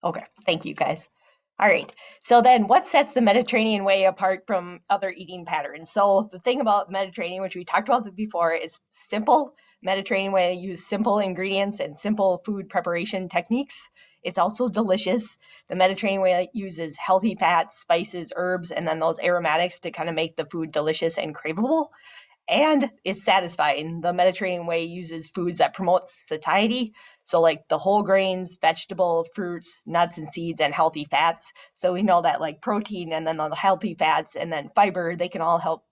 Okay, thank you guys. All right. So then what sets the Mediterranean way apart from other eating patterns? So the thing about the Mediterranean, which we talked about before, is simple. Mediterranean way use simple ingredients and simple food preparation techniques. It's also delicious. The Mediterranean way uses healthy fats, spices, herbs, and then those aromatics to kind of make the food delicious and craveable, and it's satisfying. The Mediterranean way uses foods that promote satiety. So, like the whole grains, vegetable, fruits, nuts, and seeds, and healthy fats. So, we know that like protein and then the healthy fats and then fiber, they can all help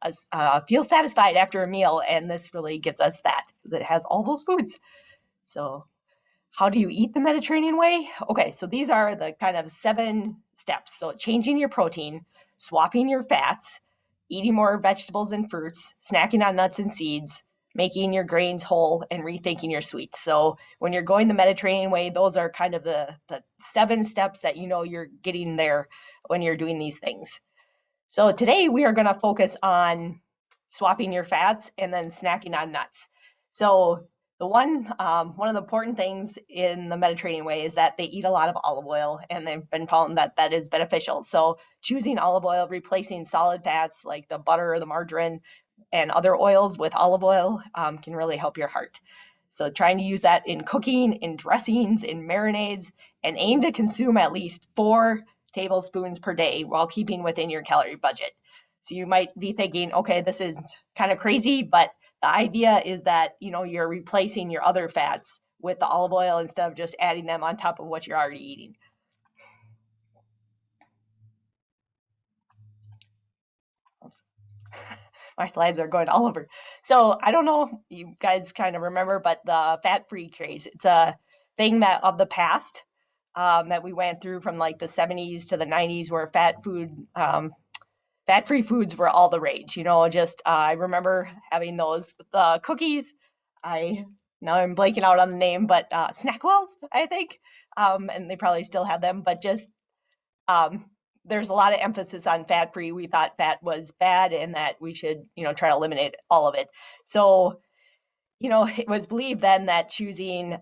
us feel satisfied after a meal. And this really gives us that because it has all those foods. So, how do you eat the Mediterranean way? Okay, so these are the kind of 7 steps. So, changing your protein, swapping your fats, eating more vegetables and fruits, snacking on nuts and seeds, making your grains whole, and rethinking your sweets. So, when you're going the Mediterranean way, those are kind of the 7 steps that you know you're getting there when you're doing these things. So, today we are going to focus on swapping your fats and then snacking on nuts. So, one of the important things in the Mediterranean way is that they eat a lot of olive oil, and they've been found that that is beneficial. So choosing olive oil, replacing solid fats like the butter or the margarine and other oils with olive oil can really help your heart. So trying to use that in cooking, in dressings, in marinades, and aim to consume at least 4 tablespoons per day while keeping within your calorie budget. So you might be thinking, okay, this is kind of crazy, but the idea is that, you know, you're replacing your other fats with the olive oil instead of just adding them on top of what you're already eating. Oops. My slides are going all over. So I don't know, you guys kind of remember, but the fat-free craze, it's a thing that of the past that we went through from like the 70s to the 90s where fat-free foods were all the rage. You know, just I remember having those cookies. I Now I'm blanking out on the name, but Snackwells, I think, and they probably still have them. But just um, there's a lot of emphasis on fat-free. We thought fat was bad, and that we should, you know, try to eliminate all of it. So you know, it was believed then that choosing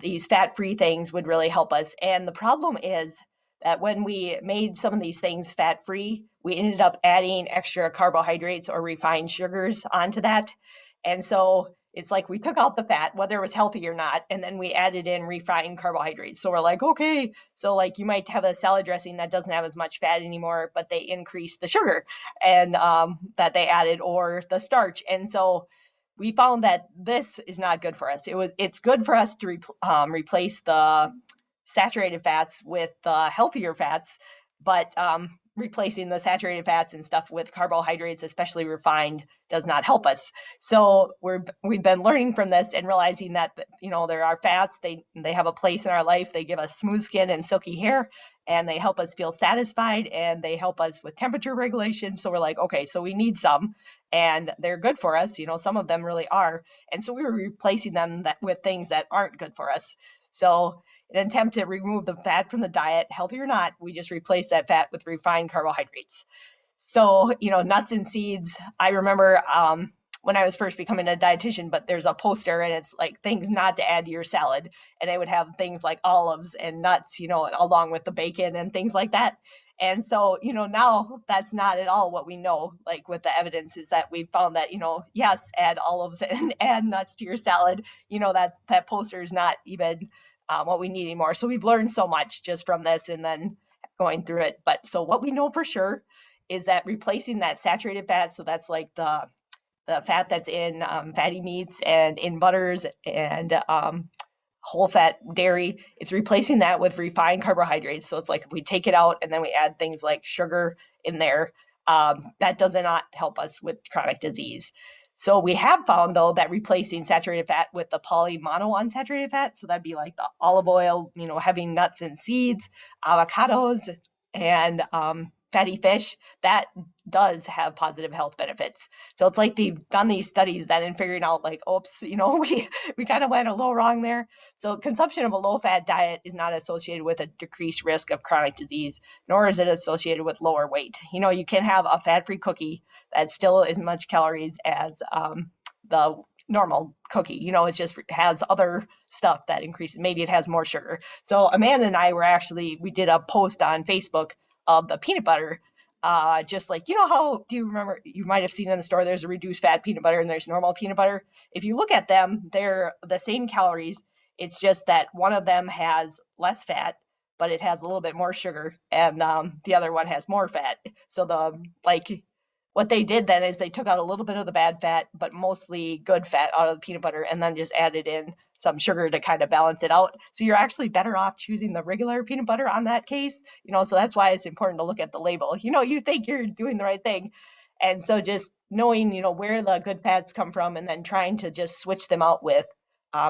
these fat free things would really help us. And the problem is that when we made some of these things fat free, we ended up adding extra carbohydrates or refined sugars onto that. And so it's like we took out the fat, whether it was healthy or not, and then we added in refined carbohydrates. So we're like, okay, so like you might have a salad dressing that doesn't have as much fat anymore, but they increase the sugar and that they added or the starch. And so we found that this is not good for us. It's good for us to replace the saturated fats with the healthier fats, but replacing the saturated fats and stuff with carbohydrates, especially refined, does not help us. So we've been learning from this and realizing that you know there are fats. They have a place in our life. They give us smooth skin and silky hair, and they help us feel satisfied, and they help us with temperature regulation. So we're like, okay, so we need some, and they're good for us. You know, some of them really are, and so we were replacing them with things that aren't good for us. So in an attempt to remove the fat from the diet, healthy or not, we just replace that fat with refined carbohydrates. So, you know, nuts and seeds. I remember when I was first becoming a dietitian, but there's a poster and it's like things not to add to your salad. And they would have things like olives and nuts, you know, along with the bacon and things like that. And so, you know, now that's not at all what we know. Like with the evidence is that we found that, you know, yes, add olives and add nuts to your salad. You know, that poster is not even what we need anymore. So we've learned so much just from this and then going through it. But so what we know for sure is that replacing that saturated fat, so that's like the fat that's in fatty meats and in butters and whole fat dairy, it's replacing that with refined carbohydrates. So it's like if we take it out and then we add things like sugar in there, that does not help us with chronic disease. So we have found though that replacing saturated fat with the polymonounsaturated fat, so that'd be like the olive oil, you know, having nuts and seeds, avocados, and fatty fish, that does have positive health benefits. So it's like they've done these studies that in figuring out like, oops, you know, we kind of went a little wrong there. So consumption of a low-fat diet is not associated with a decreased risk of chronic disease, nor is it associated with lower weight. You know, you can have a fat-free cookie that still as much calories as the normal cookie. It just has other stuff that increases. Maybe it has more sugar. So Amanda and I we did a post on Facebook of the peanut butter. Just like, how, do you remember, you might have seen in the store, there's a reduced fat peanut butter and there's normal peanut butter. If you look at them, they're the same calories. It's just that one of them has less fat, but it has a little bit more sugar, and the other one has more fat. So what they did then is they took out a little bit of the bad fat, but mostly good fat out of the peanut butter, and then just added in some sugar to kind of balance it out. So you're actually better off choosing the regular peanut butter on that case, so that's why it's important to look at the label. You think you're doing the right thing. And so just knowing, where the good fats come from, and then trying to just switch them out with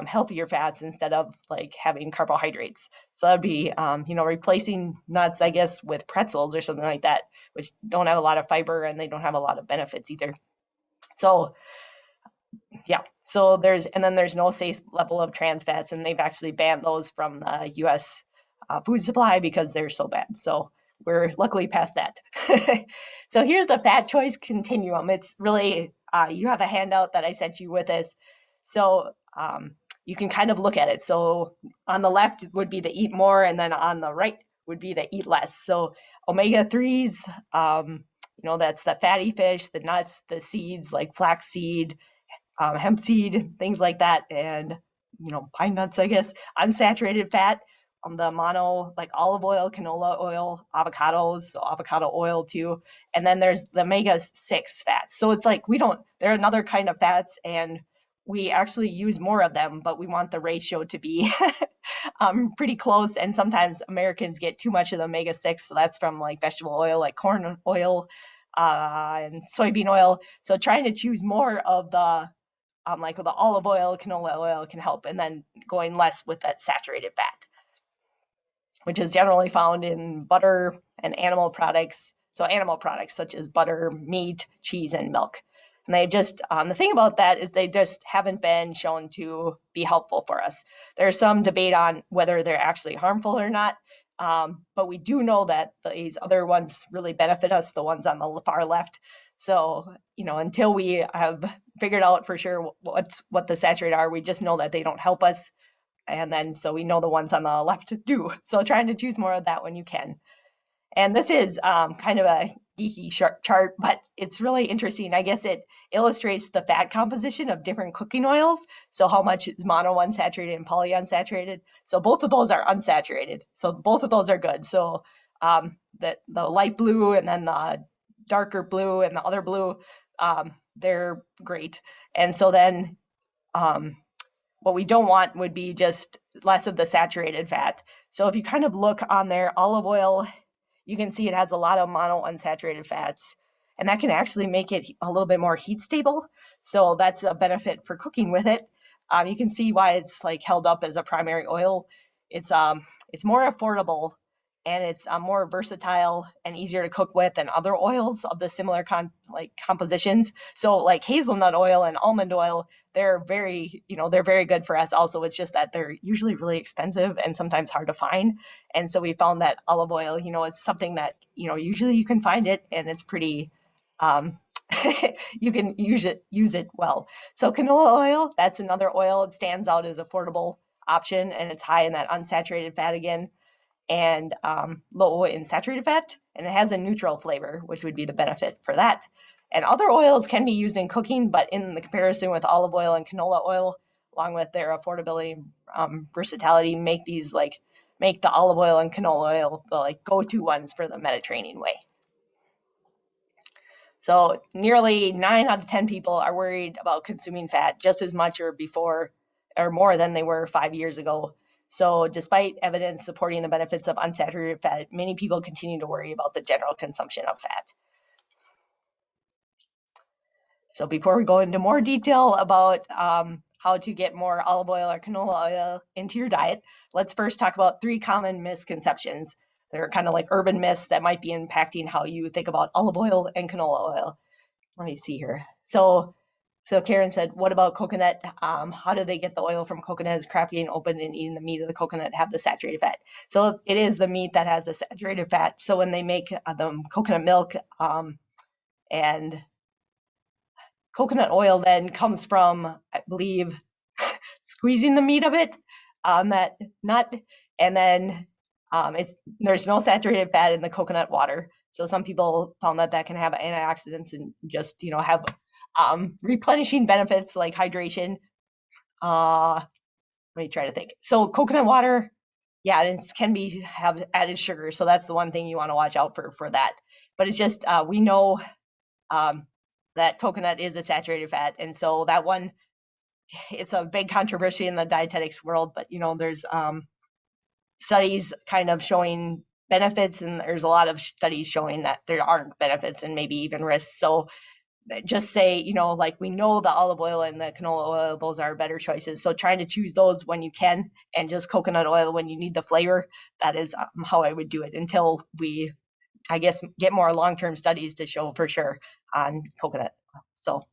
healthier fats instead of like having carbohydrates. So that'd be, replacing nuts, I guess, with pretzels or something like that, which don't have a lot of fiber and they don't have a lot of benefits either. So yeah, so there's no safe level of trans fats, and they've actually banned those from the U.S. Food supply because they're so bad. So we're luckily past that. So here's the fat choice continuum. It's really, you have a handout that I sent you with this. So you can kind of look at it. So on the left would be the eat more, and then on the right would be the eat less. So omega-3s, that's the fatty fish, the nuts, the seeds like flaxseed, hemp seed, things like that, and pine nuts, I guess. Unsaturated fat, the mono, like olive oil, canola oil, avocados, so avocado oil too. And then there's the omega-6 fats. So it's like they're another kind of fats, and we actually use more of them, but we want the ratio to be pretty close. And sometimes Americans get too much of the omega-6. So that's from like vegetable oil, like corn oil and soybean oil. So trying to choose more of the like the olive oil, canola oil can help. And then going less with that saturated fat, which is generally found in butter and animal products. So animal products such as butter, meat, cheese, and milk. And they just, the thing about that is they just haven't been shown to be helpful for us. There's some debate on whether they're actually harmful or not. But we do know that these other ones really benefit us, the ones on the far left. So, until we have figured out for sure what the saturated are, we just know that they don't help us. And then, so we know the ones on the left do. So trying to choose more of that when you can. And this is kind of a geeky chart, but it's really interesting. I guess it illustrates the fat composition of different cooking oils. So how much is mono unsaturated and polyunsaturated. So both of those are unsaturated. So both of those are good. So the light blue and then the darker blue and the other blue, they're great. And so then what we don't want would be just less of the saturated fat. So if you kind of look on there, olive oil, you can see it has a lot of mono unsaturated fats, and that can actually make it a little bit more heat stable. So that's a benefit for cooking with it. You can see why it's like held up as a primary oil. It's more affordable, and it's more versatile and easier to cook with than other oils of the similar compositions. So like hazelnut oil and almond oil, they're very good for us also. It's just that they're usually really expensive and sometimes hard to find. And so we found that olive oil, it's something that, usually you can find it, and it's pretty, you can use it well. So canola oil, that's another oil. It stands out as affordable option, and it's high in that unsaturated fat again, and low in saturated fat, and it has a neutral flavor, which would be the benefit for that. And other oils can be used in cooking, but in the comparison with olive oil and canola oil, along with their affordability, versatility, make the olive oil and canola oil the go-to ones for the Mediterranean way. So nearly 9 out of 10 people are worried about consuming fat just as much or more than they were 5 years ago. So despite evidence supporting the benefits of unsaturated fat, many people continue to worry about the general consumption of fat. So before we go into more detail about how to get more olive oil or canola oil into your diet, let's first talk about 3 common misconceptions. They're kind of like urban myths that might be impacting how you think about olive oil and canola oil. Let me see here. So Karen said, what about coconut? How do they get the oil from coconut? Is cracking open and eating the meat of the coconut have the saturated fat? So it is the meat that has the saturated fat. So when they make the coconut milk and coconut oil then comes from, I believe, squeezing the meat of it on that nut, and then there's no saturated fat in the coconut water. So some people found that that can have antioxidants and just have replenishing benefits like hydration. Let me try to think. So coconut water, yeah, it can have added sugar. So that's the one thing you want to watch out for that. But it's just we know that coconut is a saturated fat, and so that one, it's a big controversy in the dietetics world. But there's studies kind of showing benefits, and there's a lot of studies showing that there aren't benefits and maybe even risks. So just say, like we know the olive oil and the canola oil, those are better choices. So trying to choose those when you can, and just coconut oil when you need the flavor. That is how I would do it until we, I guess, get more long-term studies to show for sure on coconut. So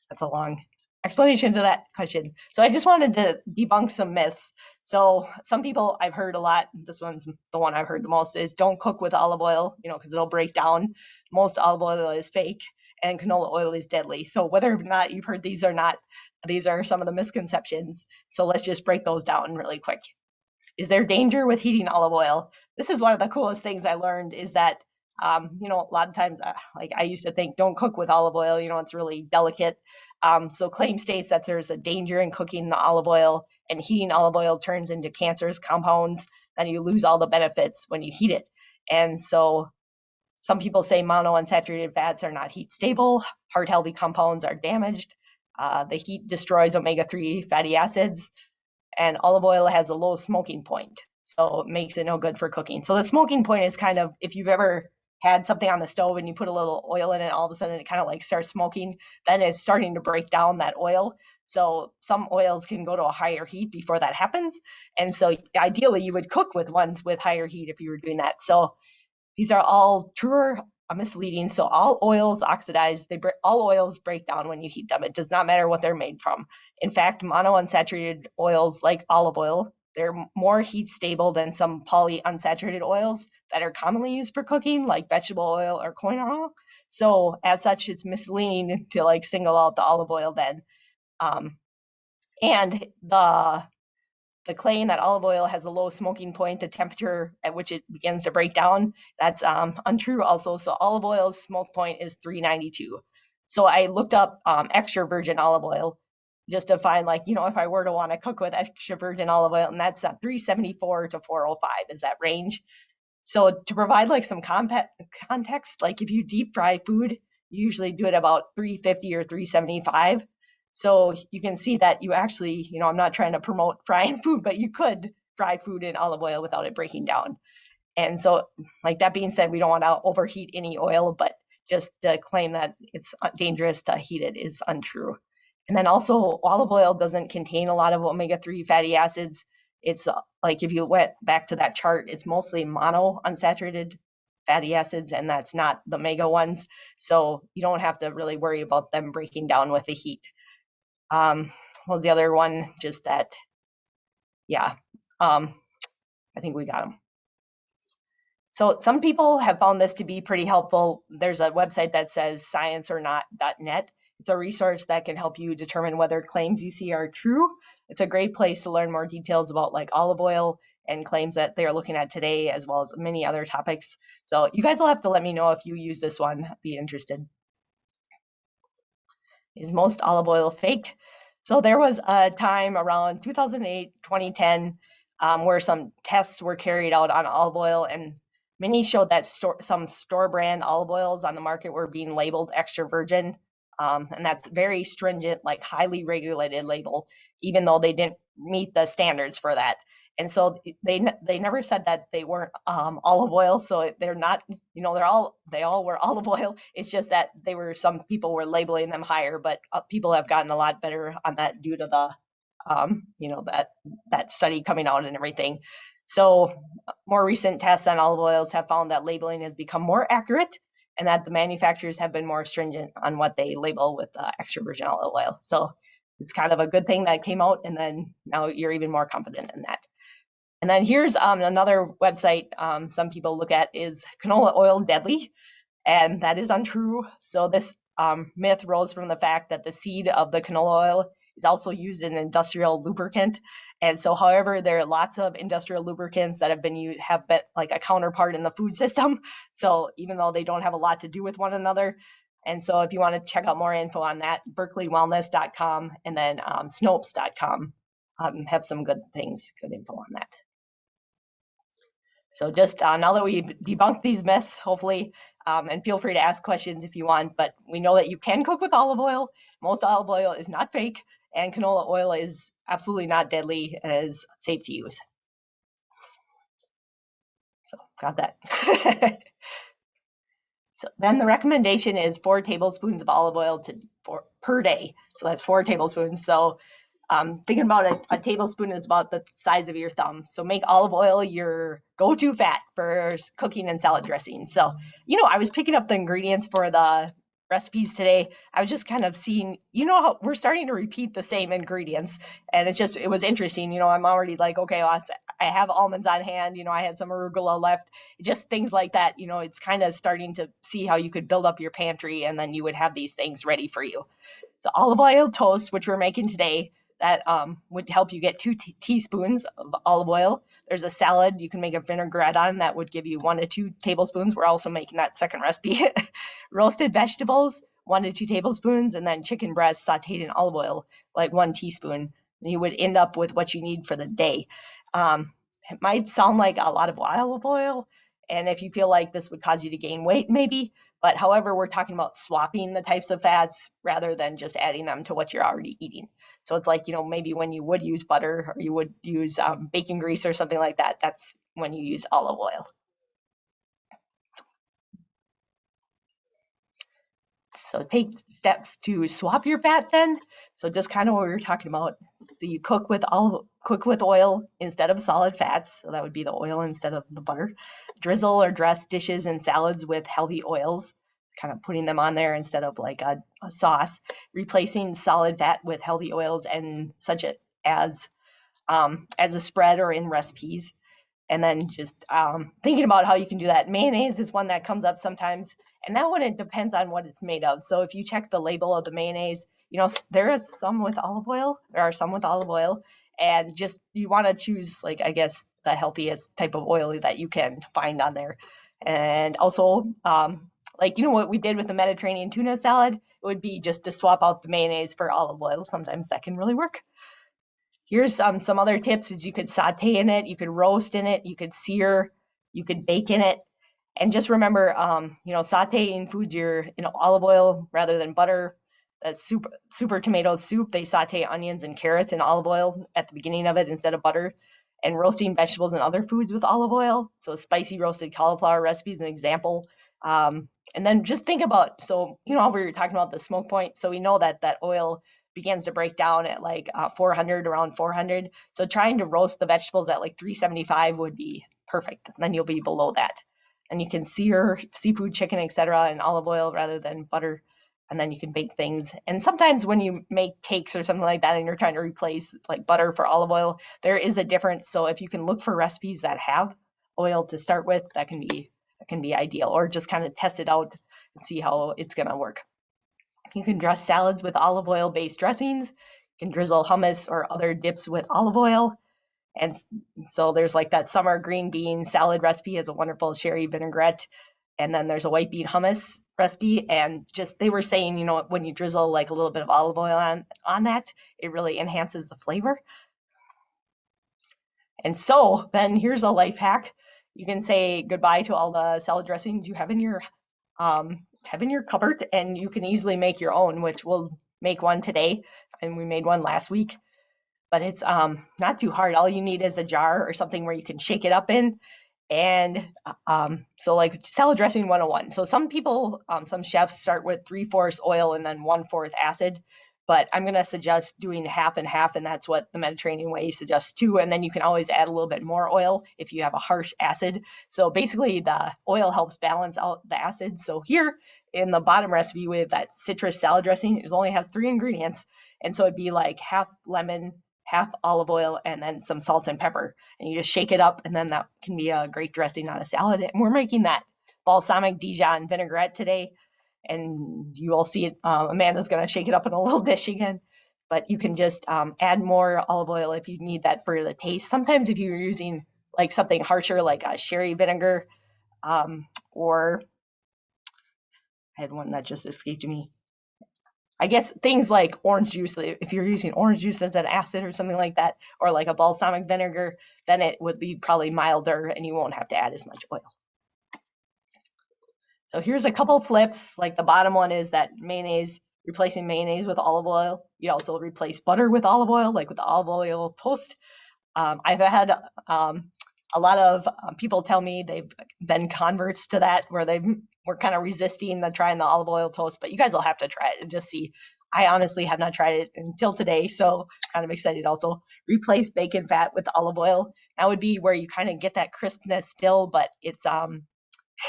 that's a long explanation to that question. So I just wanted to debunk some myths. So some people I've heard a lot, this one's the one I've heard the most, is don't cook with olive oil, because it'll break down. Most olive oil is fake and canola oil is deadly. So whether or not you've heard these or not, these are some of the misconceptions. So let's just break those down really quick. Is there danger with heating olive oil? This is one of the coolest things I learned, is that a lot of times, like I used to think, don't cook with olive oil, it's really delicate. So claim states that there's a danger in cooking the olive oil, and heating olive oil turns into cancerous compounds, then you lose all the benefits when you heat it. And so some people say monounsaturated fats are not heat stable, heart healthy compounds are damaged, the heat destroys omega-3 fatty acids, and olive oil has a low smoking point, so it makes it no good for cooking. So the smoking point is kind of, if you've ever had something on the stove and you put a little oil in it, all of a sudden it kind of like starts smoking, then it's starting to break down that oil. So some oils can go to a higher heat before that happens. And so ideally you would cook with ones with higher heat if you were doing that. So these are all true or misleading. So all oils oxidize, all oils break down when you heat them. It does not matter what they're made from. In fact, monounsaturated oils like olive oil, they're more heat stable than some polyunsaturated oils that are commonly used for cooking, like vegetable oil or corn oil. So as such, it's misleading to like single out the olive oil then. And the claim that olive oil has a low smoking point, the temperature at which it begins to break down, that's untrue also. So olive oil's smoke point is 392. So I looked up extra virgin olive oil just to find, like, if I were to want to cook with extra virgin olive oil, and that's 374 to 405 is that range. So to provide like some context, like if you deep fry food, you usually do it about 350 or 375. So you can see that you actually, I'm not trying to promote frying food, but you could fry food in olive oil without it breaking down. And so, like, that being said, we don't want to overheat any oil, but just to claim that it's dangerous to heat it is untrue. And then also, olive oil doesn't contain a lot of omega-3 fatty acids. It's like, if you went back to that chart, it's mostly monounsaturated fatty acids, and that's not the omega ones. So you don't have to really worry about them breaking down with the heat. Well, the other one, just that, yeah, I think we got them. So some people have found this to be pretty helpful. There's a website that says scienceornot.net. It's a resource that can help you determine whether claims you see are true. It's a great place to learn more details about like olive oil and claims that they're looking at today, as well as many other topics. So you guys will have to let me know if you use this one, be interested. Is most olive oil fake? So there was a time around 2008, 2010, where some tests were carried out on olive oil, and many showed that some store brand olive oils on the market were being labeled extra virgin. And that's very stringent, like highly regulated label, even though they didn't meet the standards for that. And so they never said that they weren't olive oil. So they're not, they all were olive oil. It's just that some people were labeling them higher, but people have gotten a lot better on that due to the, that study coming out and everything. So more recent tests on olive oils have found that labeling has become more accurate, and that the manufacturers have been more stringent on what they label with extra virgin olive oil. So it's kind of a good thing that came out, and then now you're even more confident in that. And then here's another website some people look at, is canola oil deadly? And that is untrue. So this myth rose from the fact that the seed of the canola oil is also used in industrial lubricant. And so, however, there are lots of industrial lubricants that have been like a counterpart in the food system. So even though they don't have a lot to do with one another. And so if you want to check out more info on that, berkeleywellness.com and then snopes.com have some good things, good info on that. So just now that we've debunked these myths, hopefully, and feel free to ask questions if you want, but we know that you can cook with olive oil. Most olive oil is not fake, and canola oil is absolutely not deadly and is safe to use. So got that. So then the recommendation is 4 tablespoons of olive oil per day. So that's 4 tablespoons. So thinking about a tablespoon is about the size of your thumb. So make olive oil your go-to fat for cooking and salad dressing. So, I was picking up the ingredients for the recipes today. I was just kind of seeing, how we're starting to repeat the same ingredients. And it was interesting. I'm already like, okay, well, I have almonds on hand. I had some arugula left, just things like that. It's kind of starting to see how you could build up your pantry and then you would have these things ready for you. So olive oil toast, which we're making today, that would help you get 2 teaspoons of olive oil. There's a salad you can make a vinaigrette on that would give you 1 to 2 tablespoons. We're also making that second recipe. Roasted vegetables, 1 to 2 tablespoons, and then chicken breast sauteed in olive oil, like 1 teaspoon. And you would end up with what you need for the day. It might sound like a lot of olive oil, and if you feel like this would cause you to gain weight, maybe. But however, we're talking about swapping the types of fats rather than just adding them to what you're already eating. So it's like, maybe when you would use butter or you would use bacon grease or something like that, that's when you use olive oil. So take steps to swap your fat then. So just kind of what we were talking about. So you cook with oil instead of solid fats. So that would be the oil instead of the butter. Drizzle or dress dishes and salads with healthy oils, kind of putting them on there instead of like a sauce. Replacing solid fat with healthy oils and such as a spread or in recipes. And then just thinking about how you can do that. Mayonnaise is one that comes up sometimes. And that one, it depends on what it's made of. So if you check the label of the mayonnaise, there is some with olive oil. There are some with olive oil. And just you want to choose, like, I guess, the healthiest type of oil that you can find on there. And also, what we did with the Mediterranean tuna salad, it would be just to swap out the mayonnaise for olive oil. Sometimes that can really work. Here's some other tips is you could saute in it, you could roast in it, you could sear, you could bake in it. And just remember, sauteing foods in olive oil rather than butter. Super tomato soup, they saute onions and carrots in olive oil at the beginning of it instead of butter. And roasting vegetables and other foods with olive oil. So spicy roasted cauliflower recipe is an example. And then just think about, we were talking about the smoke point. So we know that oil begins to break down at like 400, around 400. So trying to roast the vegetables at like 375 would be perfect. And then you'll be below that. And you can sear seafood, chicken, etc. in olive oil rather than butter. And then you can bake things. And sometimes when you make cakes or something like that and you're trying to replace like butter for olive oil, there is a difference. So if you can look for recipes that have oil to start with, that can be ideal. Or just kind of test it out and see how it's going to work. You can dress salads with olive oil-based dressings. You can drizzle hummus or other dips with olive oil. And so there's like that summer green bean salad recipe is a wonderful sherry vinaigrette. And then there's a white bean hummus recipe. And just they were saying, when you drizzle like a little bit of olive oil on that, it really enhances the flavor. And so then here's a life hack. You can say goodbye to all the salad dressings you have in your cupboard, and you can easily make your own, which we'll make one today. And we made one last week. But it's not too hard. All you need is a jar or something where you can shake it up in. And so like salad dressing 101. So some people, some chefs start with 3/4 oil and then 1/4 acid. But I'm going to suggest doing half and half, and that's what the Mediterranean way suggests too. And then you can always add a little bit more oil if you have a harsh acid. So basically the oil helps balance out the acid. So here in the bottom recipe with that citrus salad dressing, it only has 3 ingredients. And so it'd be like half lemon, half olive oil, and then some salt and pepper. And you just shake it up, and then that can be a great dressing on a salad. And we're making that balsamic Dijon vinaigrette today. and you will see it. Amanda's going to shake it up in a little dish again, but you can just add more olive oil if you need that for the taste. Sometimes if you're using like something harsher, like a sherry vinegar, or I had one that just escaped me. I guess things like orange juice, if you're using orange juice as an acid or something like that, or like a balsamic vinegar, then it would be probably milder and you won't have to add as much oil. So here's a couple flips. Like the bottom one is that mayonnaise, replacing mayonnaise with olive oil. You also replace butter with olive oil, like with the olive oil toast. I've had a lot of people tell me they've been converts to that, where they were kind of resisting trying the olive oil toast, but you guys will have to try it and just see. I honestly have not tried it until today, so kind of excited also. Replace bacon fat with olive oil. That would be where you kind of get that crispness still, but it's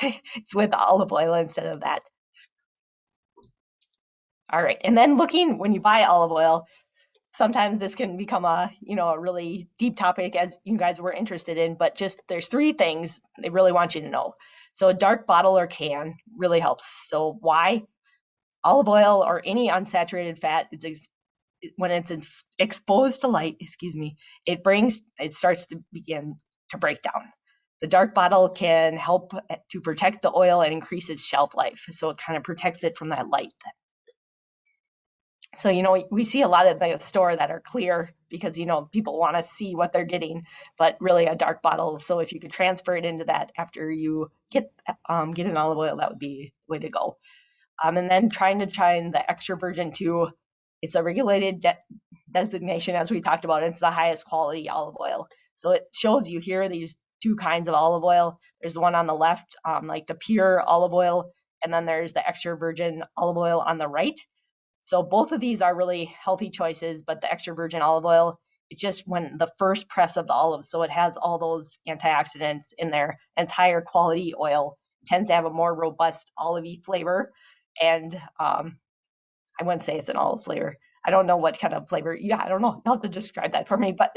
it's with olive oil instead of that. All right, and then looking when you buy olive oil, sometimes this can become a really deep topic, as you guys were interested in, but just there's 3 things they really want you to know. So a dark bottle or can really helps. So why? Olive oil or any unsaturated fat, when it's exposed to light, it starts to begin to break down. The dark bottle can help to protect the oil and increase its shelf life. So it kind of protects it from that light. So, we see a lot of the store that are clear because, people want to see what they're getting, but really a dark bottle. So if you could transfer it into that after you get an olive oil, that would be the way to go. And then trying to find the extra virgin too. It's a regulated designation, as we talked about. It's the highest quality olive oil. So it shows you here these 2 kinds of olive oil. There's the one on the left, like the pure olive oil, and then there's the extra virgin olive oil on the right. So both of these are really healthy choices, but the extra virgin olive oil, it's just when the first press of the olive, so it has all those antioxidants in there, and it's higher quality oil. It tends to have a more robust olivey flavor, and I wouldn't say it's an olive flavor. I don't know what kind of flavor. Yeah, I don't know. You'll have to describe that for me, but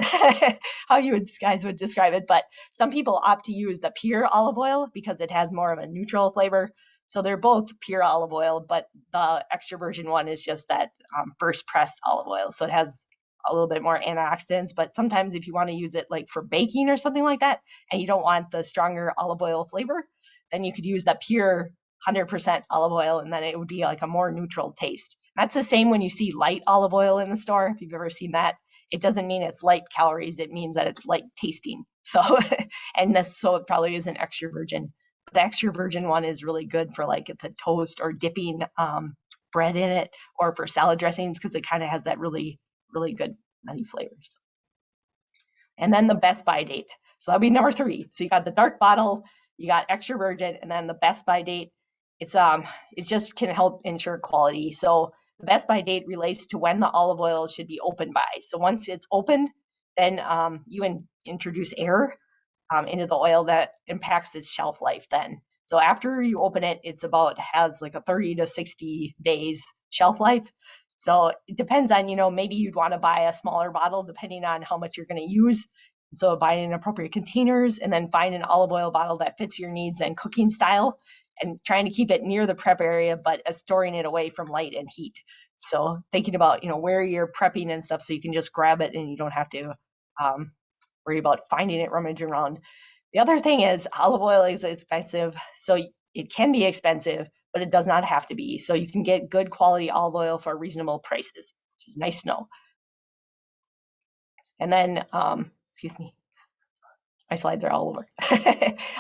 how you guys would describe it. But some people opt to use the pure olive oil because it has more of a neutral flavor. So they're both pure olive oil, but the extra virgin one is just that first pressed olive oil. So it has a little bit more antioxidants, but sometimes if you want to use it like for baking or something like that, and you don't want the stronger olive oil flavor, then you could use that pure 100% olive oil, and then it would be like a more neutral taste. That's the same when you see light olive oil in the store. If you've ever seen that, it doesn't mean it's light calories. It means that it's light tasting. So, so it probably is an extra virgin. The extra virgin one is really good for like the toast or dipping bread in it, or for salad dressings, because it kind of has that really, really good nutty flavors. And then the best by date. So that'll be number 3. So you got the dark bottle, you got extra virgin, and then the best by date. It just can help ensure quality. So the best by date relates to when the olive oil should be opened by. So once it's opened, then you introduce air into the oil that impacts its shelf life then. So after you open it, has like a 30 to 60 days shelf life. So it depends on, maybe you'd want to buy a smaller bottle depending on how much you're going to use. So buy in appropriate containers, and then find an olive oil bottle that fits your needs and cooking style, and trying to keep it near the prep area, but storing it away from light and heat. So thinking about, where you're prepping and stuff, so you can just grab it and you don't have to worry about finding it rummaging around. The other thing is olive oil is expensive. So it can be expensive, but it does not have to be. So you can get good quality olive oil for reasonable prices, which is nice to know. And then, excuse me, my slides are all over.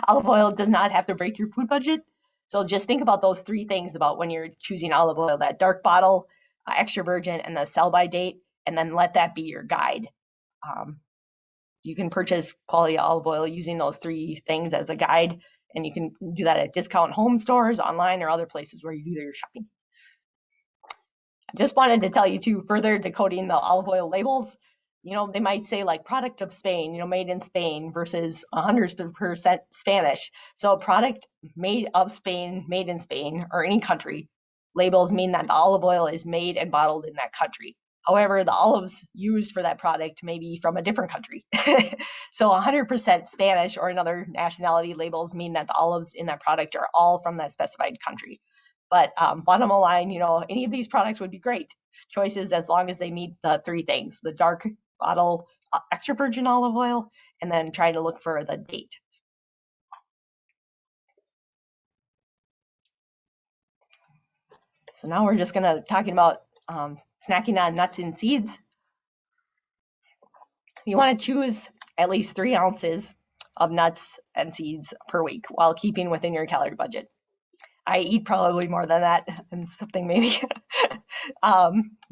Olive oil does not have to break your food budget. So just think about those 3 things about when you're choosing olive oil: that dark bottle, extra virgin, and the sell by date, and then let that be your guide. You can purchase quality olive oil using those 3 things as a guide, and you can do that at discount home stores, online, or other places where you do your shopping. I just wanted to tell you too, further decoding the olive oil labels. They might say like product of Spain, made in Spain, versus 100% Spanish. So a product made of Spain, made in Spain, or any country, labels mean that the olive oil is made and bottled in that country. However, the olives used for that product may be from a different country. So 100% Spanish or another nationality labels mean that the olives in that product are all from that specified country. But bottom line, any of these products would be great choices as long as they meet the three things: the dark bottle, extra virgin olive oil, and then try to look for the date. So now we're just gonna talking about snacking on nuts and seeds. You want to choose at least 3 ounces of nuts and seeds per week while keeping within your calorie budget. I eat probably more than that and something maybe.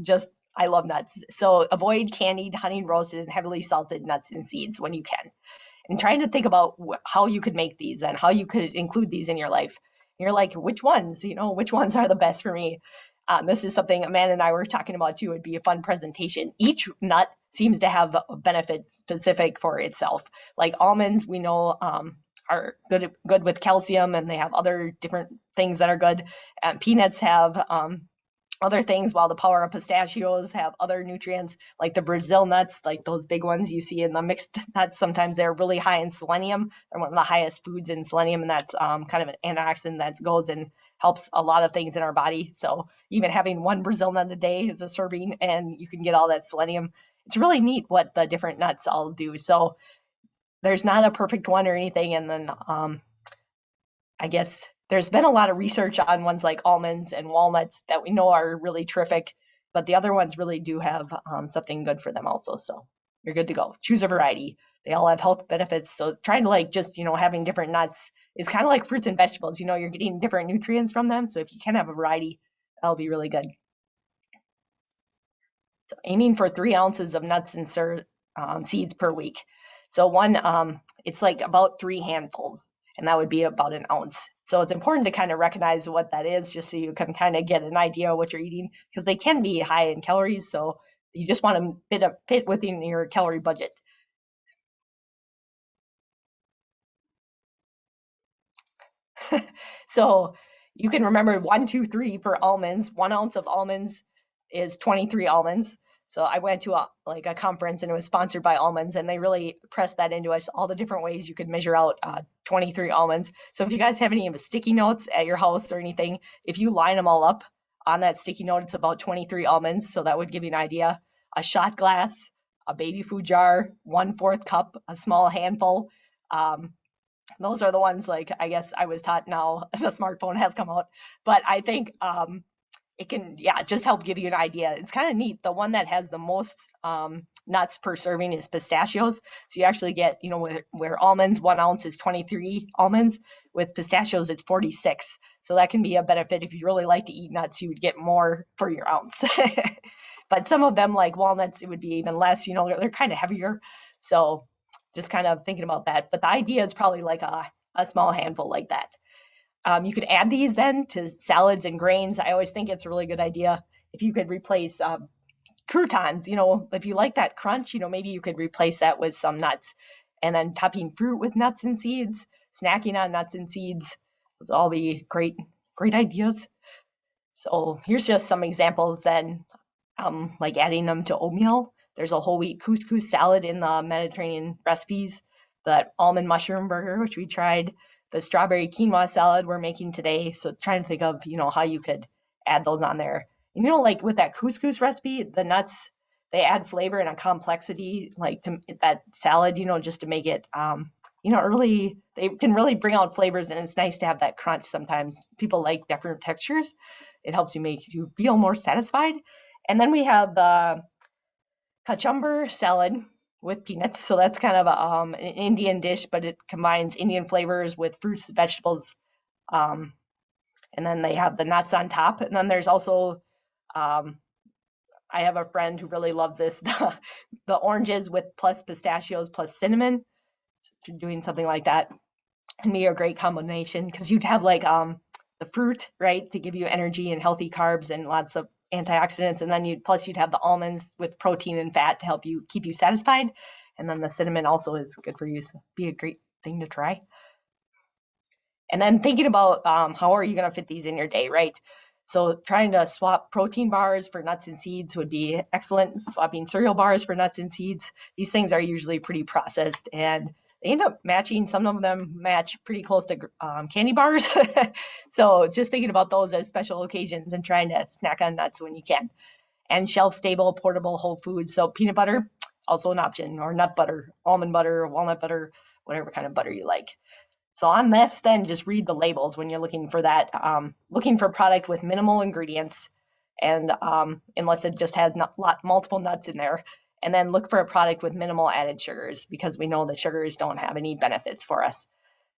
Just I love nuts. So avoid candied, honey roasted, and heavily salted nuts and seeds when you can. And trying to think about how you could make these and how you could include these in your life. You're like, which ones? Which ones are the best for me? This is something Amanda and I were talking about too. It'd be a fun presentation. Each nut seems to have a benefit specific for itself. Like almonds, we know are good with calcium, and they have other different things that are good. And peanuts have other things, while the power of pistachios have other nutrients, like the Brazil nuts, like those big ones you see in the mixed nuts. Sometimes they're really high in selenium. They're one of the highest foods in selenium, and that's kind of an antioxidant that goes and helps a lot of things in our body. So even having one Brazil nut a day is a serving, and you can get all that selenium. It's really neat what the different nuts all do. So there's not a perfect one or anything. And then I guess there's been a lot of research on ones like almonds and walnuts that we know are really terrific, but the other ones really do have something good for them also. So you're good to go. Choose a variety. They all have health benefits. So trying to just, having different nuts is kind of like fruits and vegetables. You're getting different nutrients from them. So if you can have a variety, that'll be really good. So aiming for 3 ounces of nuts and seeds per week. So one, it's like about 3 handfuls, and that would be about an ounce. So it's important to kind of recognize what that is, just so you can kind of get an idea of what you're eating, because they can be high in calories. So you just want to fit within your calorie budget. So you can remember 1, 2, 3 for almonds. 1 ounce of almonds is 23 almonds. So I went to a conference, and it was sponsored by almonds, and they really pressed that into us, all the different ways you could measure out 23 almonds. So if you guys have any of the sticky notes at your house or anything, if you line them all up on that sticky note, it's about 23 almonds. So that would give you an idea. A shot glass, a baby food jar, 1/4 cup, a small handful. Those are the ones, I guess I was taught now the smartphone has come out, but I think it can, just help give you an idea. It's kind of neat. The one that has the most nuts per serving is pistachios. So you actually get, where almonds, 1 ounce is 23 almonds. With pistachios, it's 46. So that can be a benefit. If you really like to eat nuts, you would get more for your ounce. But some of them, like walnuts, it would be even less. They're kind of heavier. So just kind of thinking about that. But the idea is probably like a small handful like that. You could add these then to salads and grains. I always think it's a really good idea if you could replace croutons. If you like that crunch, maybe you could replace that with some nuts, and then topping fruit with nuts and seeds, snacking on nuts and seeds. Those all be great ideas. So here's just some examples then, like adding them to oatmeal. There's a whole wheat couscous salad in the Mediterranean recipes. The almond mushroom burger, which we tried. The strawberry quinoa salad we're making today. So trying to think of, how you could add those on there. Like with that couscous recipe, the nuts, they add flavor and a complexity, like to that salad, just to make it, really, they can really bring out flavors, and it's nice to have that crunch. Sometimes people like different textures. It helps make you feel more satisfied. And then we have the kachumber salad with peanuts. So that's kind of an Indian dish, but it combines Indian flavors with fruits and vegetables. And then they have the nuts on top. And then there's also, I have a friend who really loves this, the oranges with plus pistachios plus cinnamon. So if you're doing something like that, can be a great combination, because you'd have the fruit, right, to give you energy and healthy carbs and lots of antioxidants, and then you'd have the almonds with protein and fat to help you keep you satisfied, and then the cinnamon also is good for you, so be a great thing to try. And then thinking about how are you going to fit these in your day, right? So trying to swap protein bars for nuts and seeds would be excellent. Swapping cereal bars for nuts and seeds. These things are usually pretty processed, and they end up matching. Some of them match pretty close to candy bars. So just thinking about those as special occasions and trying to snack on nuts when you can. And shelf-stable, portable whole foods. So peanut butter, also an option, or nut butter, almond butter, walnut butter, whatever kind of butter you like. So on this, then just read the labels when you're looking for that. Looking for a product with minimal ingredients, and unless it just has multiple nuts in there. And then look for a product with minimal added sugars, because we know that sugars don't have any benefits for us.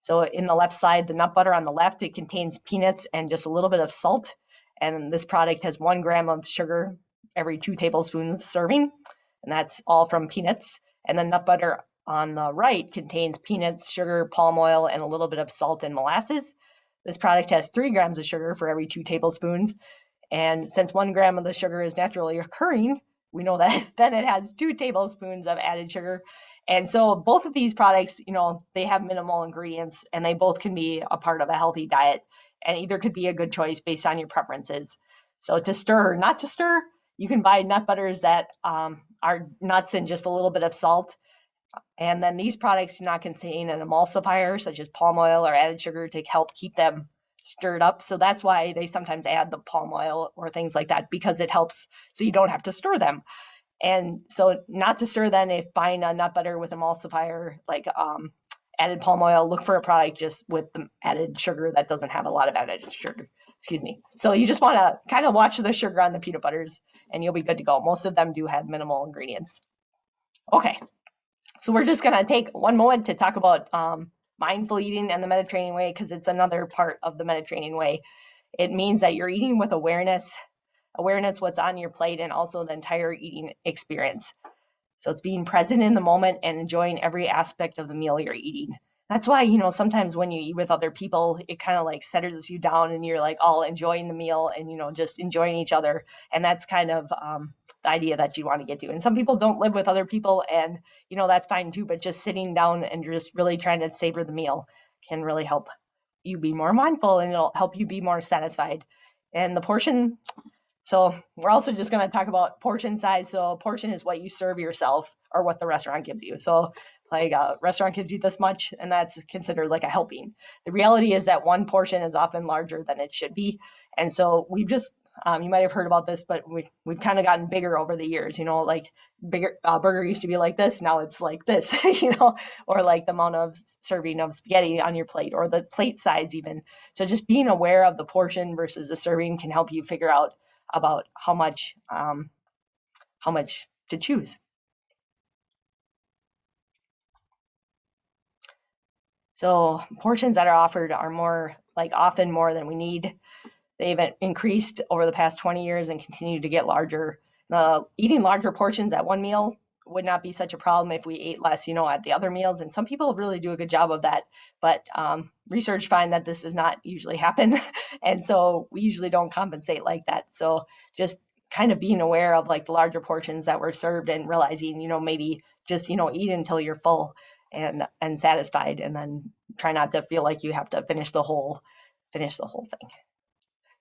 So in the left side, the nut butter on the left, it contains peanuts and just a little bit of salt. And this product has 1 gram of sugar every 2 tablespoons serving, and that's all from peanuts. And the nut butter on the right contains peanuts, sugar, palm oil, and a little bit of salt and molasses. This product has 3 grams of sugar for every 2 tablespoons. And since 1 gram of the sugar is naturally occurring, we know that then it has 2 tablespoons of added sugar. And so both of these products, they have minimal ingredients, and they both can be a part of a healthy diet, and either could be a good choice based on your preferences. So to stir or not to stir, you can buy nut butters that are nuts and just a little bit of salt. And then these products do not contain an emulsifier such as palm oil or added sugar to help keep them stirred up. So that's why they sometimes add the palm oil or things like that, because it helps so you don't have to stir them. And so not to stir, then if buying a nut butter with emulsifier like added palm oil, look for a product just with the added sugar that doesn't have a lot of added sugar. Excuse me. So you just want to kind of watch the sugar on the peanut butters and you'll be good to go. Most of them do have minimal ingredients. Okay. So we're just going to take one moment to talk about mindful eating and the Mediterranean way, because it's another part of the Mediterranean way. It means that you're eating with awareness what's on your plate, and also the entire eating experience. So it's being present in the moment and enjoying every aspect of the meal you're eating. That's why, sometimes when you eat with other people, it kind of like settles you down and you're like all enjoying the meal and, just enjoying each other. And that's kind of the idea that you want to get to. And some people don't live with other people, and, that's fine too. But just sitting down and just really trying to savor the meal can really help you be more mindful, and it'll help you be more satisfied. And the portion, so we're also just going to talk about portion size. So a portion is what you serve yourself or what the restaurant gives you. So like a restaurant gives you this much, and that's considered like a helping. The reality is that one portion is often larger than it should be. And so we've just, you might have heard about this, but we've kind of gotten bigger over the years, like bigger burger used to be like this. Now it's like this, or like the amount of serving of spaghetti on your plate, or the plate size even. So just being aware of the portion versus the serving can help you figure out about how much to choose. So portions that are offered are often more than we need. They've increased over the past 20 years and continue to get larger. Eating larger portions at one meal would not be such a problem if we ate less, at the other meals. And some people really do a good job of that. But research find that this does not usually happen. And so we usually don't compensate like that. So just kind of being aware of like the larger portions that were served, and realizing, maybe just, eat until you're full and satisfied, and then try not to feel like you have to finish the whole thing.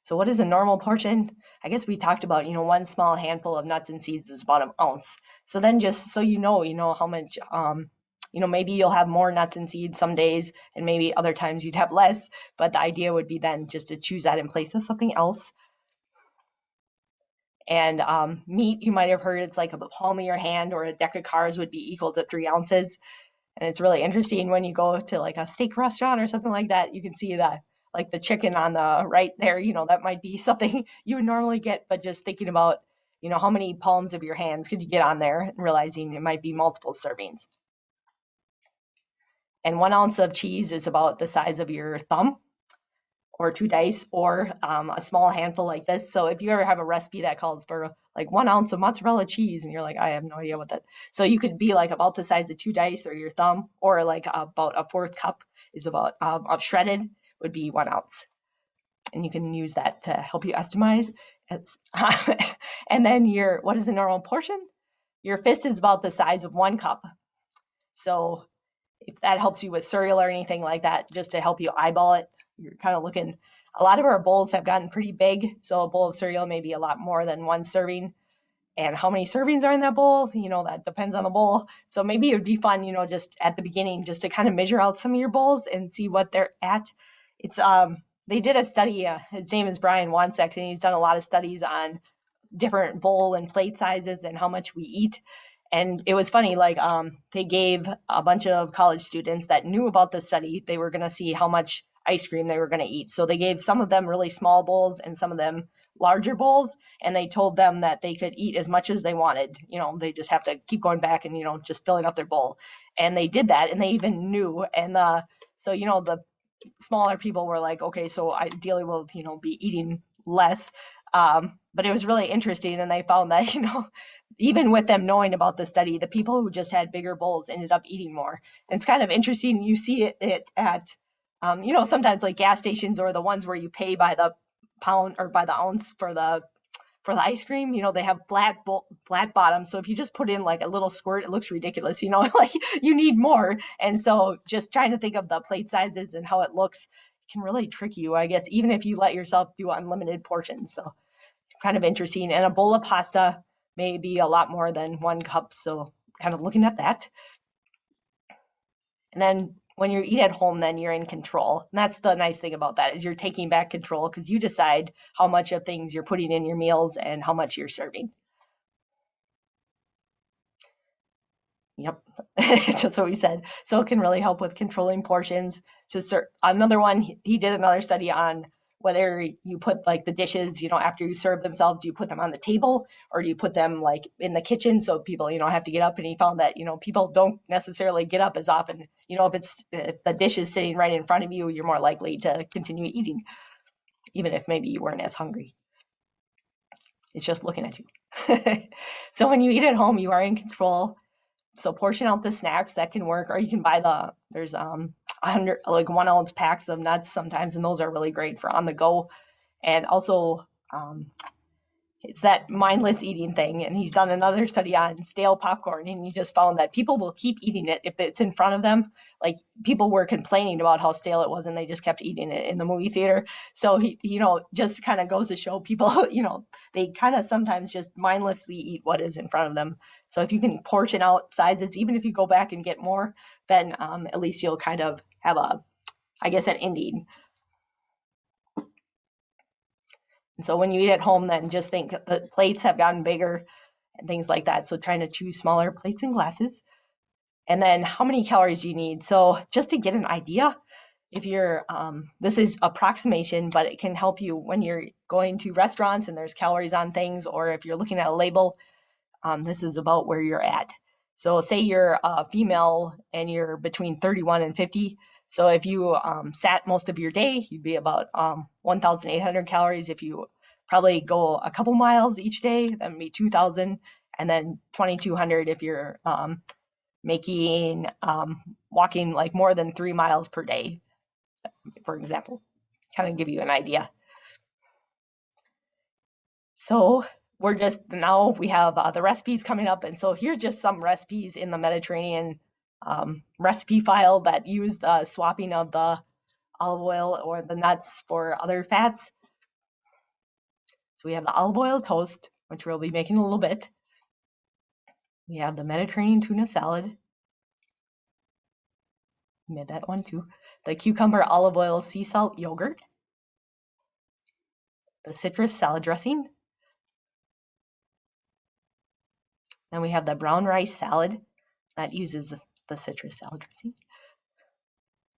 So what is a normal portion? I guess we talked about, one small handful of nuts and seeds is about an ounce. So then just so you know how much, maybe you'll have more nuts and seeds some days, and maybe other times you'd have less. But the idea would be then just to choose that in place of something else. And meat, you might have heard, it's like the palm of your hand or a deck of cards would be equal to 3 ounces. And it's really interesting when you go to like a steak restaurant or something like that, you can see that like the chicken on the right there, that might be something you would normally get, but just thinking about, how many palms of your hands could you get on there, and realizing it might be multiple servings. And 1 ounce of cheese is about the size of your thumb, or 2 dice, or a small handful like this. So if you ever have a recipe that calls for like 1 ounce of mozzarella cheese, and you're like, I have no idea what that. So you could be like about the size of 2 dice or your thumb, or like about a 4th cup is about of shredded would be 1 ounce. And you can use that to help you estimate. And then what is a normal portion? Your fist is about the size of 1 cup. So if that helps you with cereal or anything like that, just to help you eyeball it, you're kind of looking. A lot of our bowls have gotten pretty big, so a bowl of cereal may be a lot more than 1 serving. and how many servings are in that bowl, that depends on the bowl. So maybe it would be fun, just at the beginning, just to kind of measure out some of your bowls and see what they're at. It's they did a study. His name is Brian Wansek, and he's done a lot of studies on different bowl and plate sizes and how much we eat. And it was funny, like they gave a bunch of college students that knew about the study, they were going to see how much ice cream they were going to eat. So they gave some of them really small bowls and some of them larger bowls, and they told them that they could eat as much as they wanted. They just have to keep going back and just filling up their bowl. And they did that, and they even knew. And so the smaller people were like, okay, so ideally we'll be eating less. But it was really interesting, and they found that even with them knowing about the study, the people who just had bigger bowls ended up eating more. And it's kind of interesting. You see it at sometimes like gas stations, or the ones where you pay by the pound or by the ounce for the ice cream. They have flat bottoms, so if you just put in like a little squirt, it looks ridiculous. Like you need more. And so just trying to think of the plate sizes and how it looks can really trick you, I guess, even if you let yourself do unlimited portions. So kind of interesting. And a bowl of pasta may be a lot more than 1 cup, so kind of looking at that. And then when you eat at home, then you're in control. And that's the nice thing about that, is you're taking back control, because you decide how much of things you're putting in your meals and how much you're serving. Yep, just what we said. So it can really help with controlling portions. Just another one, he did another study on whether you put like the dishes, after you serve themselves, do you put them on the table or do you put them like in the kitchen so people, have to get up? And he found that, people don't necessarily get up as often. If the dish is sitting right in front of you, you're more likely to continue eating, even if maybe you weren't as hungry. It's just looking at you. So when you eat at home, you are in control. So portion out the snacks, that can work, or you can buy there's 100 like 1 ounce packs of nuts sometimes, and those are really great for on the go. And also it's that mindless eating thing. And he's done another study on stale popcorn, and he just found that people will keep eating it if it's in front of them. Like people were complaining about how stale it was, and they just kept eating it in the movie theater. So he, just kind of goes to show people, they kind of sometimes just mindlessly eat what is in front of them. So if you can portion out sizes, even if you go back and get more, then at least you'll kind of have an ending. And so when you eat at home, then just think the plates have gotten bigger and things like that. So trying to choose smaller plates and glasses. And then how many calories do you need? So just to get an idea, if you're, this is approximation, but it can help you when you're going to restaurants and there's calories on things, or if you're looking at a label, this is about where you're at. So say you're a female and you're between 31 and 50. So if you sat most of your day, you'd be about 1,800 calories. If you probably go a couple miles each day, that would be 2,000. And then 2,200 if you're making walking like more than 3 miles per day, for example. Kind of give you an idea. So we have the recipes coming up. And so here's just some recipes in the Mediterranean recipe file that use the swapping of the olive oil or the nuts for other fats. So we have the olive oil toast, which we'll be making a little bit. We have the Mediterranean tuna salad. Made that one too. The cucumber olive oil sea salt yogurt. The citrus salad dressing. Then we have the brown rice salad that uses the citrus salad dressing.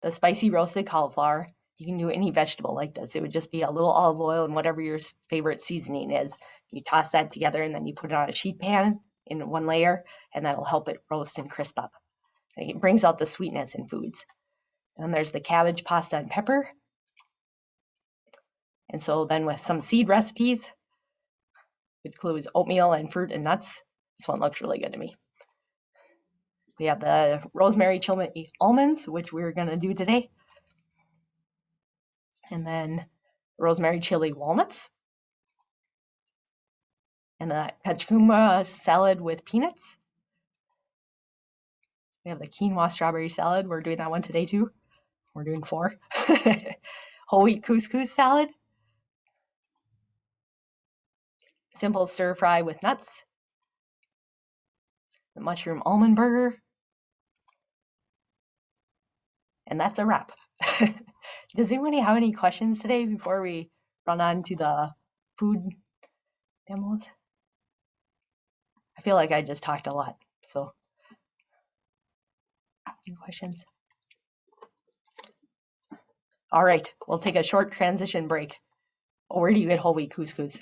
The spicy roasted cauliflower. You can do any vegetable like this. It would just be a little olive oil and whatever your favorite seasoning is. You toss that together and then you put it on a sheet pan in one layer, and that'll help it roast and crisp up. It brings out the sweetness in foods. And then there's the cabbage pasta and pepper. And so then with some seed recipes, it includes oatmeal and fruit and nuts. This one looks really good to me. We have the rosemary chili almonds, which we're going to do today. And then rosemary chili walnuts. And the kachuma salad with peanuts. We have the quinoa strawberry salad. We're doing that one today too. We're doing 4. Whole wheat couscous salad. Simple stir fry with nuts. the mushroom almond burger. And that's a wrap. Does anybody have any questions today before we run on to the food demos? I feel like I just talked a lot, so any questions? All right, we'll take a short transition break. Where do you get whole wheat couscous?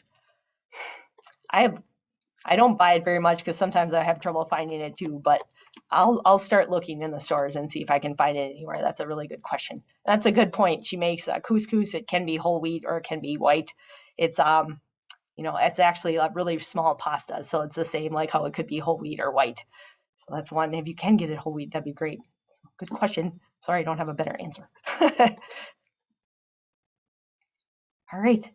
I don't buy it very much because sometimes I have trouble finding it too, but I'll start looking in the stores and see if I can find it anywhere. That's a really good question. That's a good point. She makes couscous. It can be whole wheat or it can be white. It's it's actually a really small pasta, so it's the same like how it could be whole wheat or white. So that's one. If you can get it whole wheat, that'd be great. Good question. Sorry, I don't have a better answer. All right.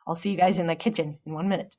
I'll see you guys in the kitchen in 1 minute.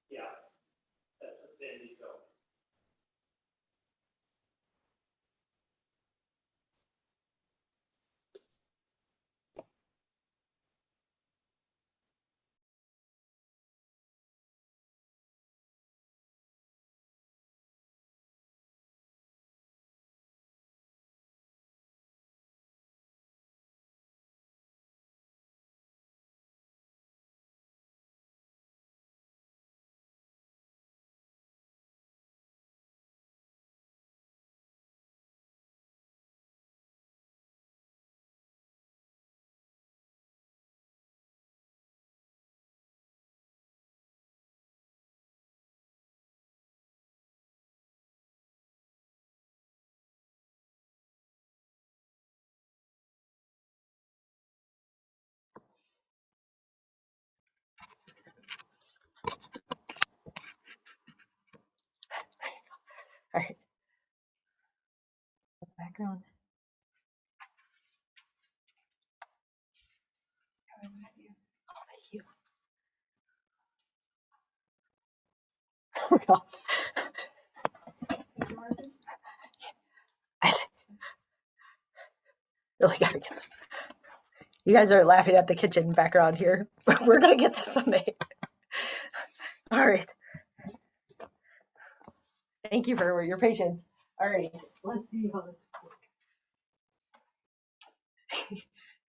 Yeah, that's Sandy go. All right. Background. Oh, thank you. Oh, God. I really gotta get them. You guys are laughing at the kitchen background here, but we're gonna get this someday. All right. Thank you for your patience. All right. Let's see how this works.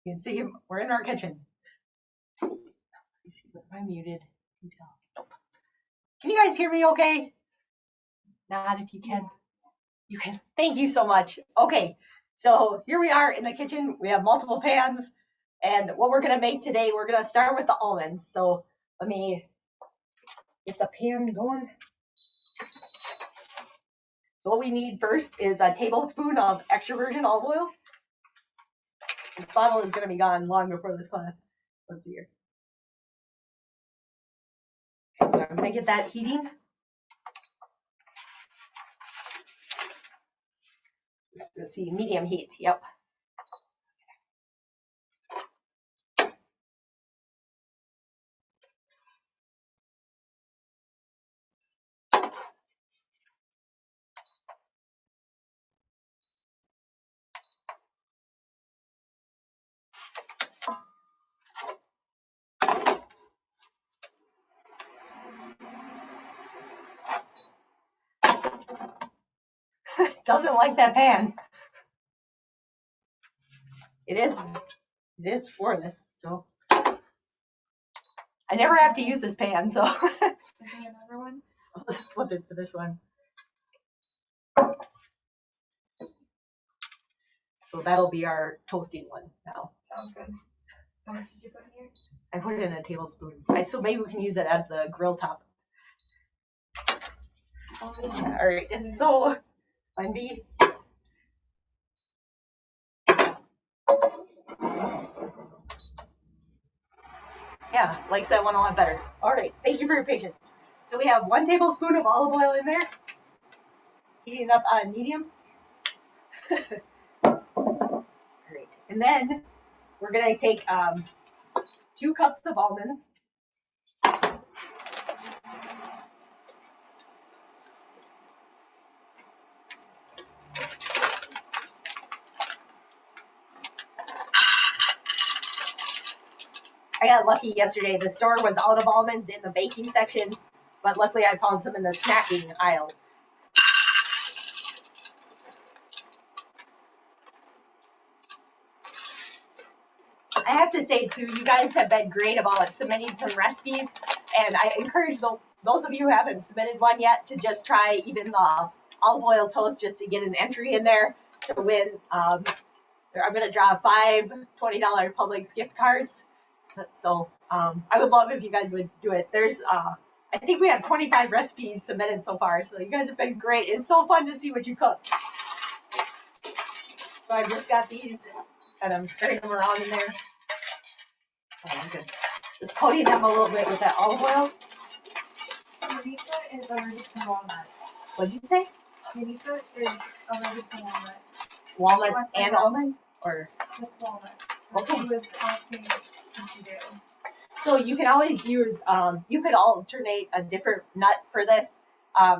You can see we're in our kitchen. Let me see, am I muted? Can you tell? Nope. Can you guys hear me okay? Not if you can. You can. Thank you so much. Okay, so here we are in the kitchen. We have multiple pans, and what we're gonna make today, we're gonna start with the almonds. So let me get the pan going. So what we need first is a tablespoon of extra virgin olive oil. This bottle is going to be gone long before this class. Let's see here. Okay, so I'm going to get that heating. Let's see, medium heat. Yep. Doesn't like that pan. It is for this, so I never have to use this pan, so Is there another one? I'll just flip it to this one. So that'll be our toasting one now. Sounds good. How much did you put in here? I put it in a tablespoon. So maybe we can use it as the grill top. Oh, Yeah, all right, and so line B. Yeah, likes that one a lot better. All right, thank you for your patience. So we have 1 tablespoon of olive oil in there. Heating up on medium. Great. And then we're gonna take 2 cups of almonds. I got lucky yesterday. The store was out of almonds in the baking section, but luckily I found some in the snacking aisle. I have to say too, you guys have been great about submitting some recipes, and I encourage those of you who haven't submitted one yet to just try even the olive oil toast just to get an entry in there to win. I'm going to draw 5 $20 Publix gift cards. So I would love if you guys would do it. There's, I think we have 25 recipes submitted so far, so you guys have been great. It's so fun to see what you cook. So I've just got these, and I'm stirring them around in there. Oh, good. Just coating them a little bit with that olive oil. Pizza is allergic to walnuts. What'd you say? Pizza is allergic to walnuts. Walnuts and almonds? Or just walnuts. So okay. She was asking what you do. So you can always use, you could alternate a different nut for this.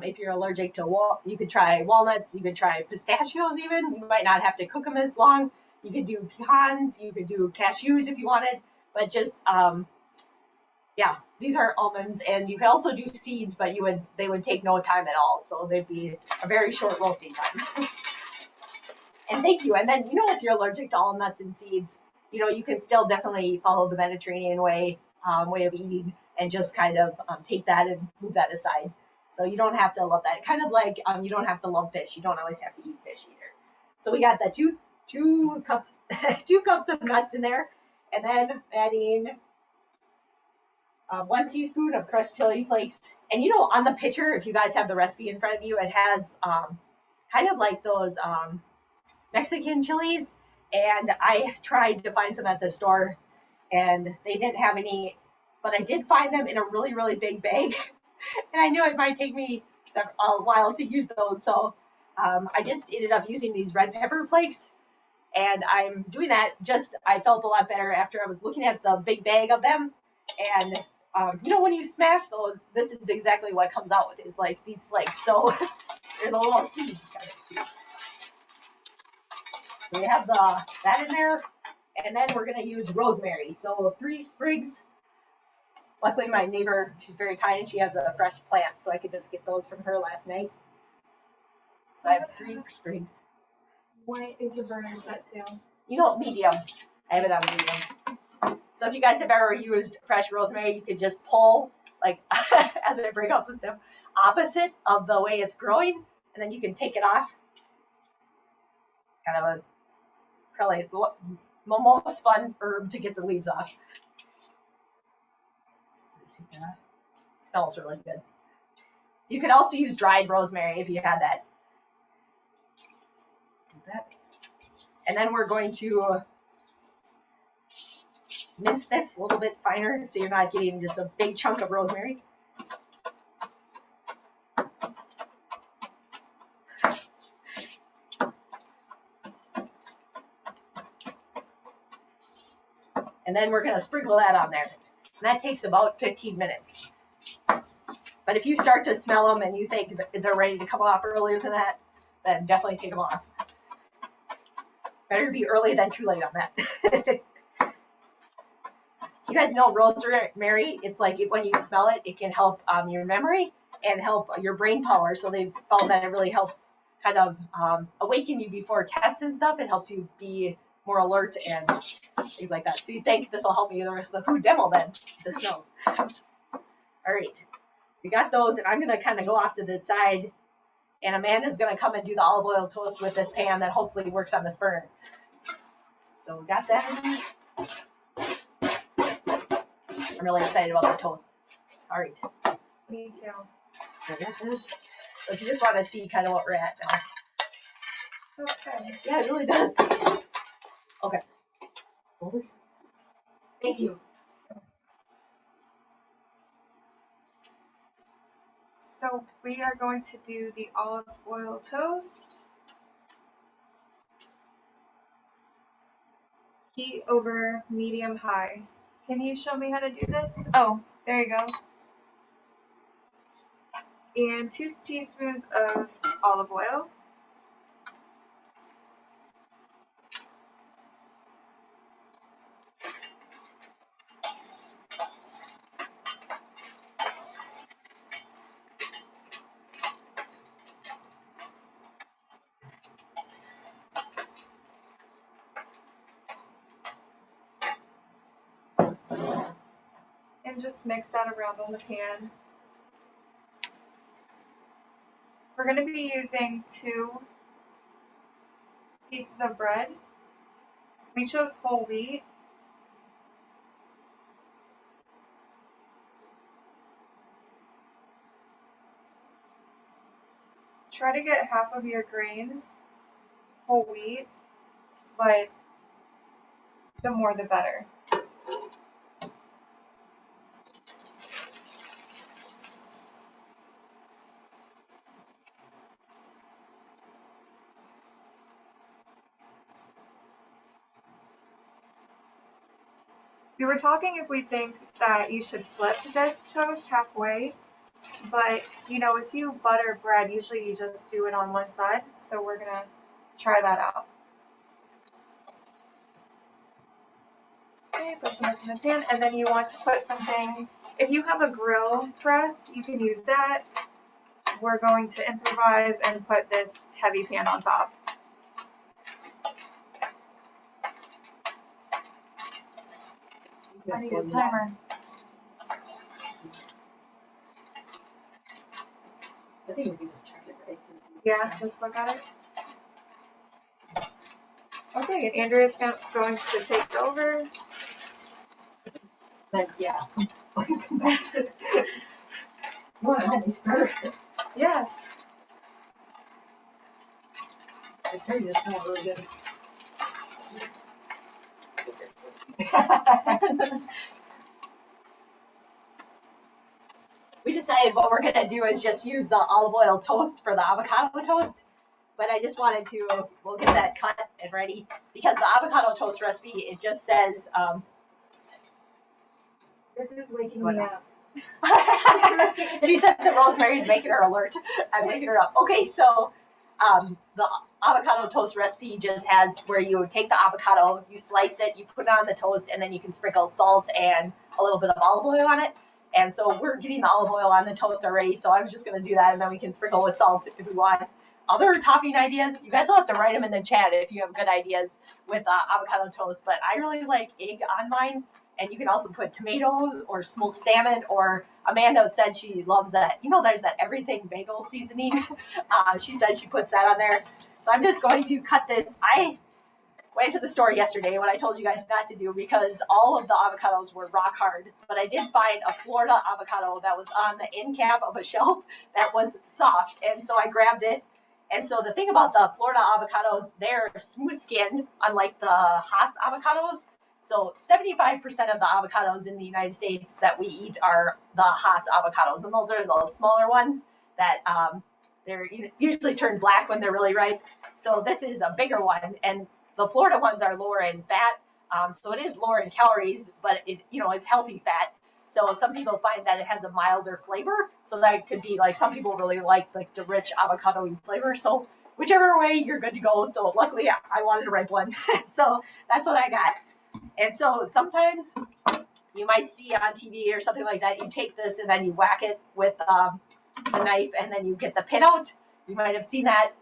If you're allergic to you could try walnuts, you could try pistachios even. You might not have to cook them as long. You could do pecans, you could do cashews if you wanted, but just, yeah, these are almonds, and you could also do seeds, but they would take no time at all. So they'd be a very short roasting time. And thank you. And then, if you're allergic to all nuts and seeds, you can still definitely follow the Mediterranean way of eating and just kind of take that and move that aside. So you don't have to love that. Kind of like you don't have to love fish. You don't always have to eat fish either. So we got that two cups 2 cups of nuts in there, and then adding 1 teaspoon of crushed chili flakes. And on the picture, if you guys have the recipe in front of you, it has kind of like those Mexican chilies, and I tried to find some at the store, and they didn't have any, but I did find them in a really, really big bag, and I knew it might take me a while to use those, so I just ended up using these red pepper flakes, and I'm doing that I felt a lot better after I was looking at the big bag of them, and when you smash those, this is exactly what comes out, is like these flakes, so they're the little seeds kind of too. So we have that in there, and then we're going to use rosemary. So 3 sprigs. Luckily, my neighbor, she's very kind, and she has a fresh plant, so I could just get those from her last night. So I have 3 sprigs. What is the burner set to? Medium. I have it on medium. So if you guys have ever used fresh rosemary, you could just pull, like, as I break up the stem, opposite of the way it's growing, and then you can take it off. Kind of probably the most fun herb to get the leaves off. It smells really good. You could also use dried rosemary if you had that. And then we're going to mince this a little bit finer so you're not getting just a big chunk of rosemary. And then we're going to sprinkle that on there. And that takes about 15 minutes. But if you start to smell them and you think they're ready to come off earlier than that, then definitely take them off. Better be early than too late on that. You guys know rosemary, it's like when you smell it, it can help your memory and help your brain power. So they found that it really helps kind of awaken you before tests and stuff. It helps you be more alert and things like that. So you think this will help me the rest of the food demo then, the smell. All right, we got those, and I'm going to kind of go off to this side, and Amanda's going to come and do the olive oil toast with this pan that hopefully works on this burner. So we got that. I'm really excited about the toast. All right. Me too. I got this. So if you just want to see kind of what we're at now. Okay. Yeah, it really does. Okay. Over. Thank you. So we are going to do the olive oil toast. Heat over medium high. Can you show me how to do this? Oh, there you go. And 2 teaspoons of olive oil. And just mix that around on the pan. We're going to be using 2 pieces of bread. We chose whole wheat. Try to get half of your grains whole wheat, but the more the better. We were talking if we think that you should flip this toast halfway, but you know, if you butter bread, usually you just do it on one side, so we're gonna try that out. Okay, put some in the pan, and then you want to put something, if you have a grill press, you can use that. We're going to improvise and put this heavy pan on top. I need a timer. I think we can just check it, right? Yeah, just look at it. Okay, and Andrea's going to take over. Then, yeah. What? And then they stir. Yeah. I tell you, it's not really good. We decided what we're gonna do is just use the olive oil toast for the avocado toast. But I just wanted to, we'll get that cut and ready because the avocado toast recipe, it just says, This is waking me up. she said the rosemary's making her alert. I'm waking her up. Okay, so the avocado toast recipe just has where you take the avocado, you slice it, you put it on the toast, and then you can sprinkle salt and a little bit of olive oil on it. And so we're getting the olive oil on the toast already, so I was just going to do that, and then we can sprinkle with salt if we want. Other topping ideas, you guys will have to write them in the chat if you have good ideas with avocado toast, but I really like egg on mine. And you can also put tomatoes or smoked salmon, or Amanda said she loves that. You know, there's that everything bagel seasoning. She said she puts that on there. So I'm just going to cut this. I went to the store yesterday, what I told you guys not to do, because all of the avocados were rock hard. But I did find a Florida avocado that was on the end cap of a shelf that was soft. And so I grabbed it. And so the thing about the Florida avocados, they're smooth skinned, unlike the Hass avocados. So 75% of the avocados in the United States that we eat are the Hass avocados, and those are those smaller ones that they're usually turn black when they're really ripe. So this is a bigger one, and the Florida ones are lower in fat, so it is lower in calories, but it's healthy fat. So some people find that it has a milder flavor, so that could be like some people really like the rich avocado flavor. So whichever way, you're good to go. So luckily, I wanted a ripe one, so that's what I got. And so sometimes you might see on TV or something like that, you take this and then you whack it with the knife and then you get the pit out. You might have seen that.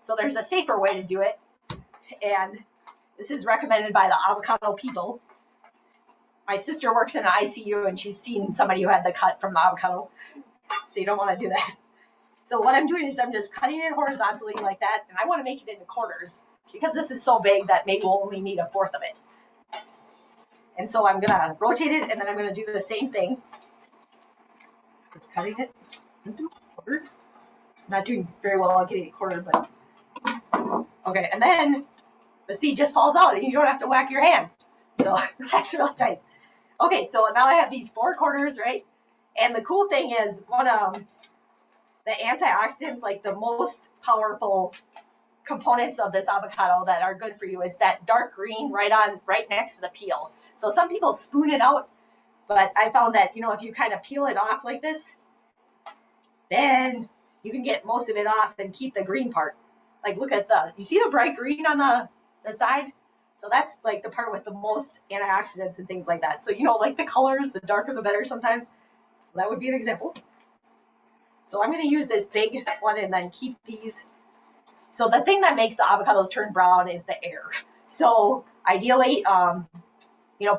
So there's a safer way to do it. And this is recommended by the avocado people. My sister works in an ICU and she's seen somebody who had the cut from the avocado. So you don't want to do that. So what I'm doing is I'm just cutting it horizontally like that. And I want to make it into quarters because this is so big that maybe we'll only need a fourth of it. And so I'm going to rotate it, and then I'm going to do the same thing. Just cutting it into quarters. Not doing very well at getting a quarter, but... Okay, and then the seed just falls out, and you don't have to whack your hand. So that's really nice. Okay, so now I have these 4 quarters, right? And the cool thing is, one of the antioxidants, like the most powerful components of this avocado that are good for you, is that dark green right next to the peel. So some people spoon it out, but I found that, if you kind of peel it off like this, then you can get most of it off and keep the green part. Like look at you see the bright green on the side? So that's like the part with the most antioxidants and things like that. So, like the colors, the darker the better sometimes. So that would be an example. So I'm going to use this big one and then keep these. So the thing that makes the avocados turn brown is the air. So ideally,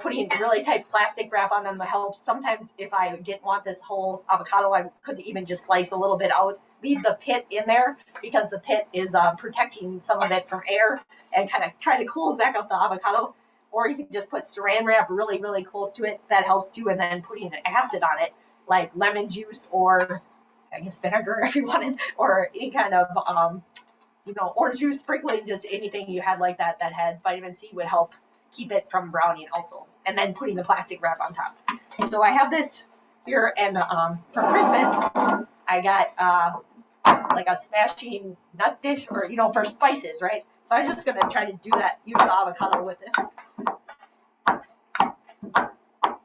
putting really tight plastic wrap on them helps. Sometimes if I didn't want this whole avocado, I could even just slice a little bit out, leave the pit in there because the pit is protecting some of it from air and kind of try to close back up the avocado. Or you can just put saran wrap really, really close to it. That helps too. And then putting an acid on it, like lemon juice or I guess vinegar if you wanted, or any kind of, orange juice, sprinkling just anything you had like that had vitamin C would help keep it from browning also. And then putting the plastic wrap on top. So I have this here, and for Christmas, I got like a smashing nut dish, or for spices, right? So I'm just gonna try to do that, use the avocado with this.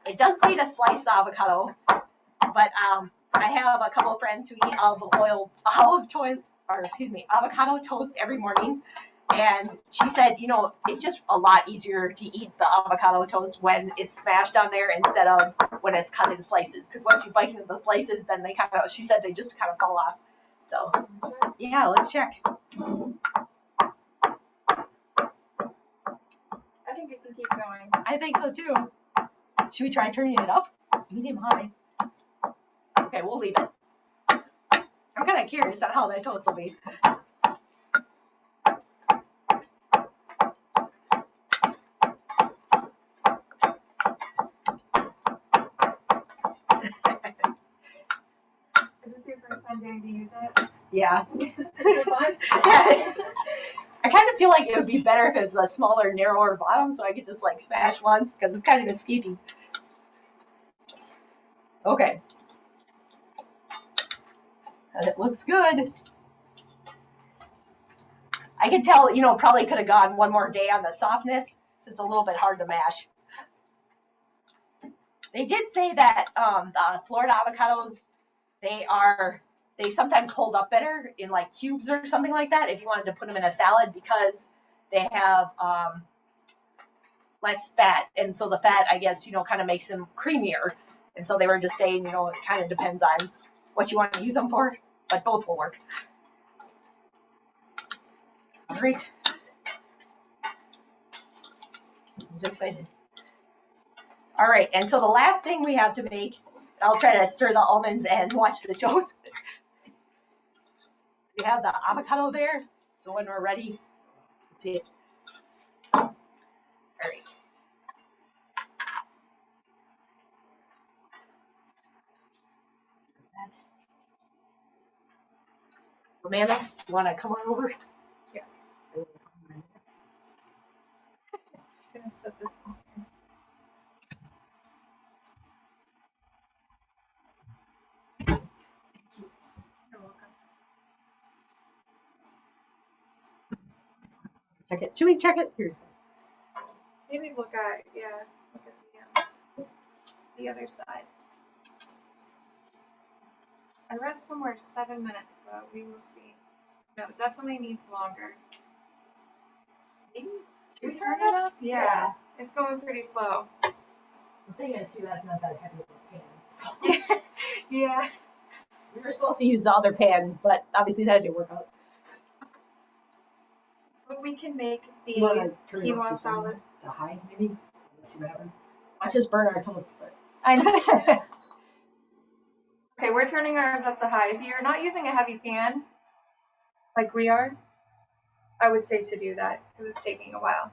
It does say to slice the avocado, but I have a couple of friends who eat avocado toast every morning. And she said, it's just a lot easier to eat the avocado toast when it's smashed on there instead of when it's cut in slices. Because once you bite into the slices, then she said they just kind of fall off. So, yeah, let's check. I think it can keep going. I think so too. Should we try turning it up? Medium high. Okay, we'll leave it. I'm kind of curious on how that toast will be. To use it? Yeah. Is it fun? Yeah. I kind of feel like it would be better if it's a smaller, narrower bottom, so I could just smash once because it's kind of escaping. Okay. And it looks good. I can tell, probably could have gone one more day on the softness since it's a little bit hard to mash. They did say that the Florida avocados, they sometimes hold up better in cubes or something like that if you wanted to put them in a salad because they have less fat. And so the fat, I guess, kind of makes them creamier. And so they were just saying, it kind of depends on what you want to use them for, but both will work. All right. I'm so excited. All right, and so the last thing we have to make, I'll try to stir the almonds and watch the toast. We have the avocado there, so when we're ready, that's it. All right. Amanda, you want to come on over? Yes. I'm gonna set this on. check it. Should we check it? Here's Maybe look at the other side. I read somewhere 7 minutes, but we will see. No, it definitely needs longer. maybe. Can we turn it up? Yeah. It's going pretty slow. The thing is, too, that's not that heavy of a pan. So. Yeah. We were supposed to use the other pan, but obviously that didn't work out. But we can make the quinoa salad. The high, maybe? Let's see what happens. Watch us burn our toast. But I know. Okay, we're turning ours up to high. If you're not using a heavy pan, like we are, I would say to do that, because it's taking a while.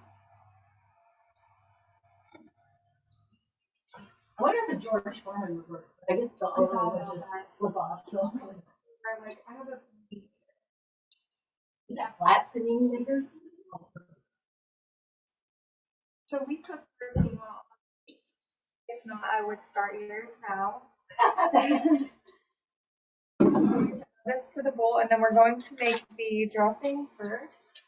I wonder if a George Foreman would work. I guess the oven would just slip off. So. I'm like, I have a. Is that flat panini makers? So we cook for quinoa. If not, I would start yours now. This to the bowl, and then we're going to make the dressing first.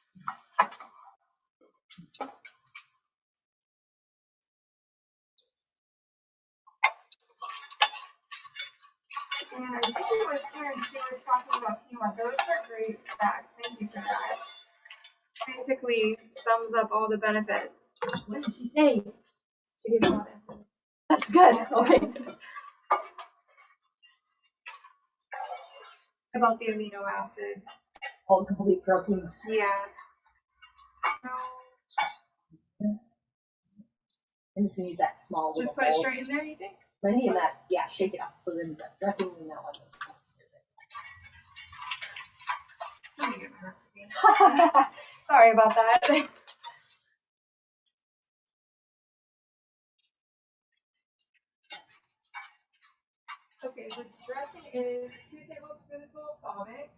And I think it was Karen, she was talking about quinoa. Those are great facts. Thank you for that. Basically sums up all the benefits. What did she say? She gave a lot of info. That's good. Okay. About the amino acids. All complete protein. Yeah. And just use that small. Just put it straight in there, you think? Maybe in that, yeah, shake it up. So then the dressing in that one. Let me get my recipe. Sorry about that. Okay, this dressing is 2 tablespoons of balsamic.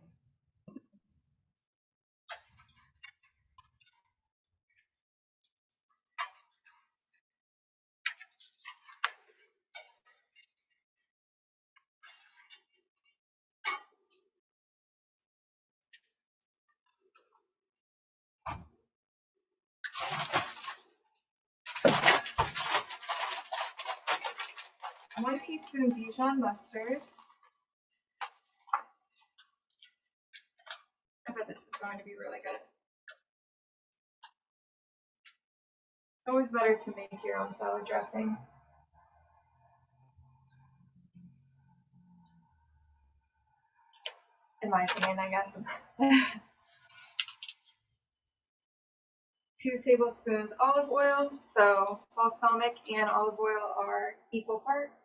One teaspoon Dijon mustard. I bet this is going to be really good. It's always better to make your own salad dressing. In my opinion, I guess. 2 tablespoons olive oil. So balsamic and olive oil are equal parts.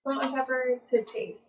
Salt and pepper to taste.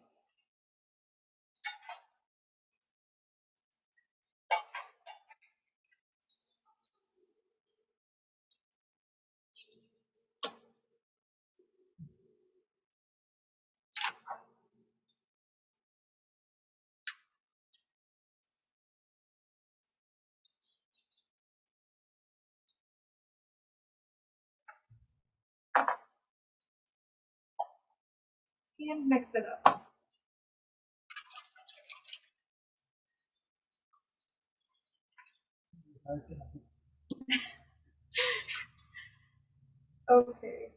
And mix it up. Okay.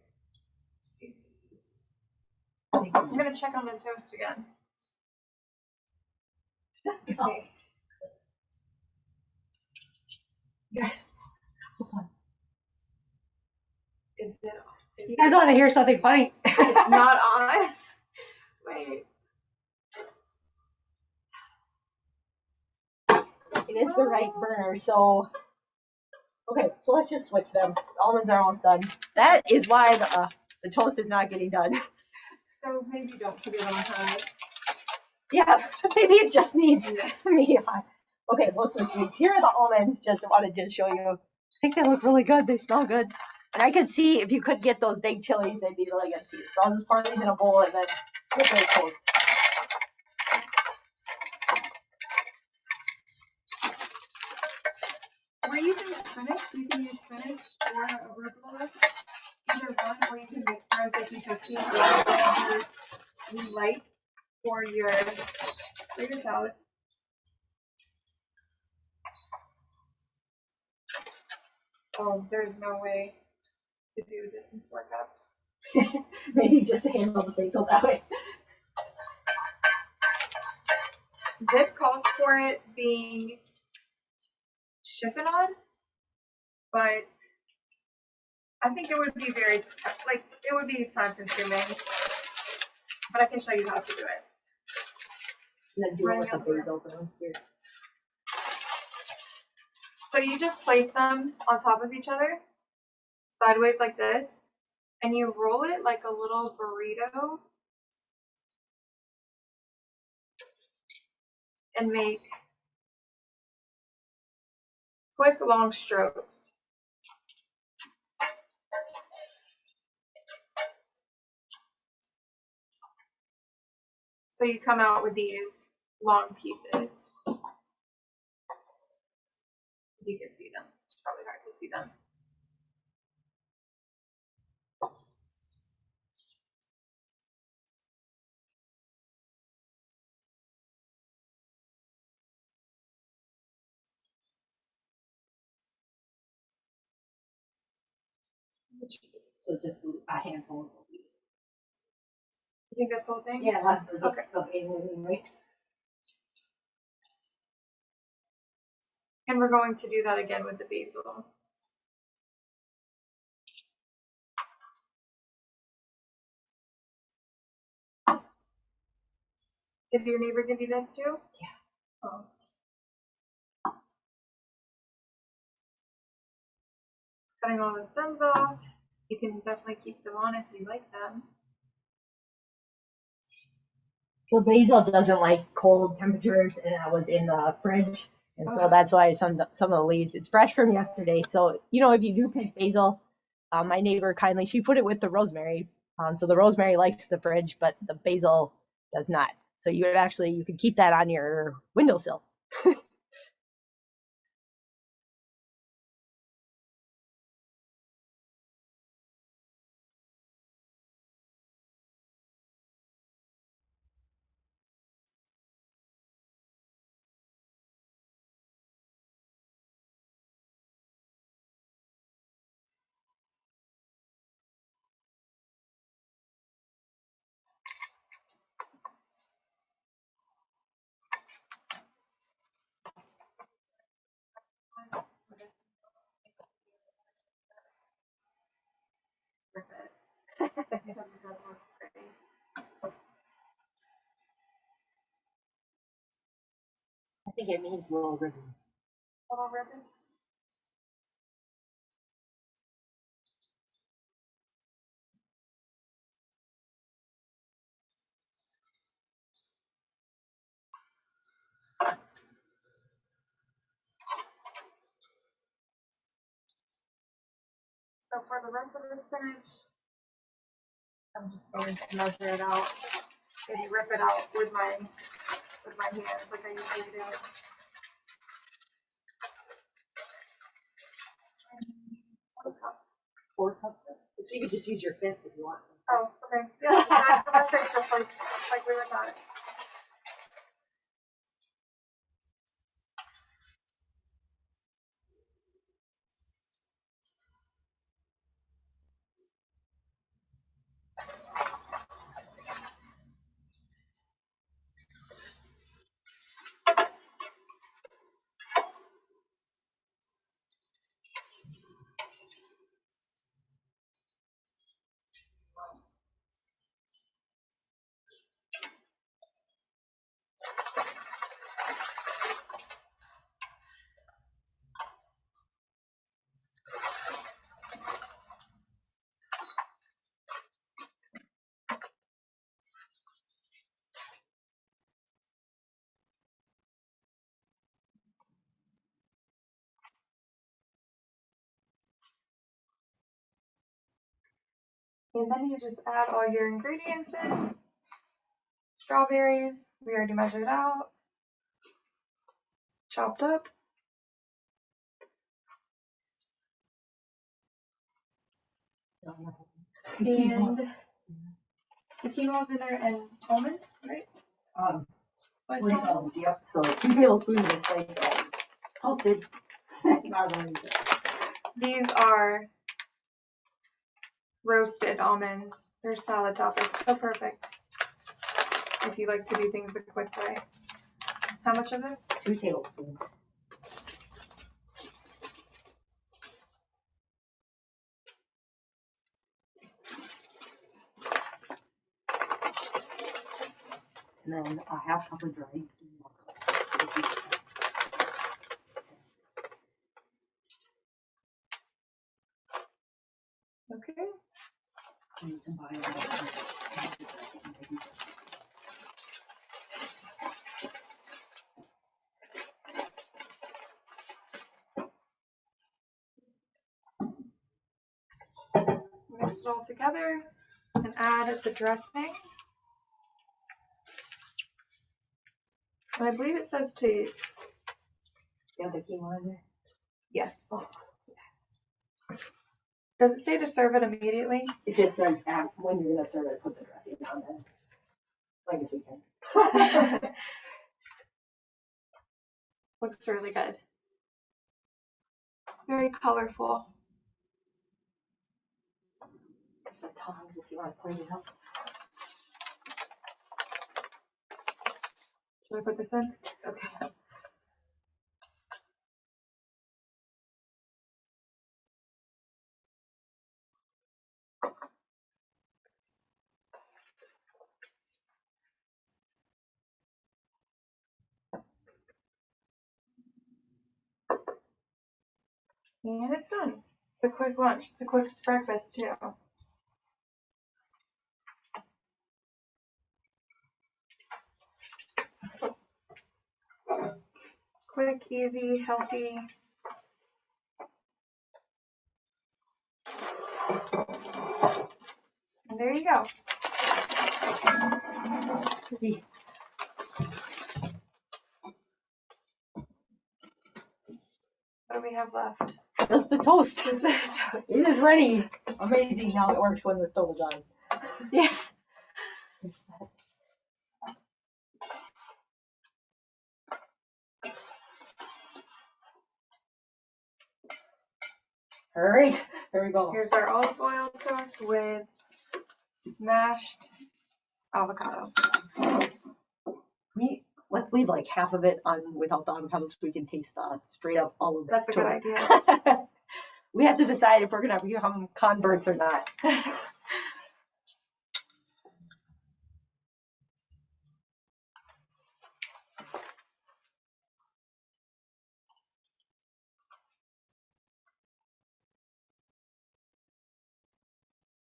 I'm gonna check on the toast again. Okay. Guys, hold on. Is it on? You guys want to hear something funny? It's not on. Wait. It is the right burner, so. Okay, so let's just switch them. The almonds are almost done. That is why the toast is not getting done. So maybe don't put it on high. Yeah, maybe it just needs medium high. Okay, let's switch these. Here are the almonds. Just wanted to show you. I think they look really good. They smell good. And I could see if you could get those big chilies, they'd be really good too. So I'll just pour these in a bowl and then put the toast. You can use spinach or arugula, either one, or you can mix them 50-50, whatever you like for your salads. Oh, there's no way to do this in 4 cups. Maybe just to handle the basil that way. This calls for it being chiffonade, but I think it would be it would be time consuming. But I can show you how to do it. And then do it with the basil though. Here. So you just place them on top of each other, sideways like this, and you roll it like a little burrito and make quick, long strokes. So you come out with these long pieces. You can see them. It's probably hard to see them. So just a handful of these. You think this whole thing? Yeah, that's okay. The basil, right? And we're going to do that again with the basil. Did your neighbor give you this too? Yeah. Oh. Cutting all the stems off. You can definitely keep them on if you like them. So basil doesn't like cold temperatures, and I was in the fridge, and so that's why some of the leaves. It's fresh from yesterday. So if you do pick basil, my neighbor kindly she put it with the rosemary. So the rosemary likes the fridge, but the basil does not. So you could keep that on your windowsill. Rip it. It does look pretty. I think it means little ribbons. Little ribbons. So for the rest of the spinach, I'm just going to measure it out. Maybe rip it out with my hands like I usually do. 4 cups. So you could just use your fist if you want to. Oh, okay. Yeah, that's just like we were taught. And then you just add all your ingredients in. Strawberries, we already measured out. Chopped up. And the quinoa's in there and almonds, right? Sliced almonds, yep. So 2 tablespoons of sliced almonds. Toasted. Not really good. These are roasted almonds. They're salad toppers, so perfect if you like to do things a quick way. How much of this? 2 tablespoons. And then a half cup of dried quinoa. Okay. And you can buy it. Mix it all together and add the dressing. And I believe it says to, You have the quinoa in there? yes. Oh. Does it say to serve it immediately? It just says when you're gonna serve it, put the dressing on there. Like if you can. Looks really good. Very colorful. The tongs if you want to plate it up. Should I put this in? Okay. And it's done. It's a quick lunch. It's a quick breakfast too. Quick, easy, healthy. And there you go. What do we have left? Just the toast. Just the toast. It is ready. Amazing how it works when the stove is on. Yeah. All right, there we go. Here's our olive oil toast with smashed avocado. Let's leave like half of it on without the avocado so we can taste straight up all of it. That's a good idea. We have to decide if we're gonna become converts or not.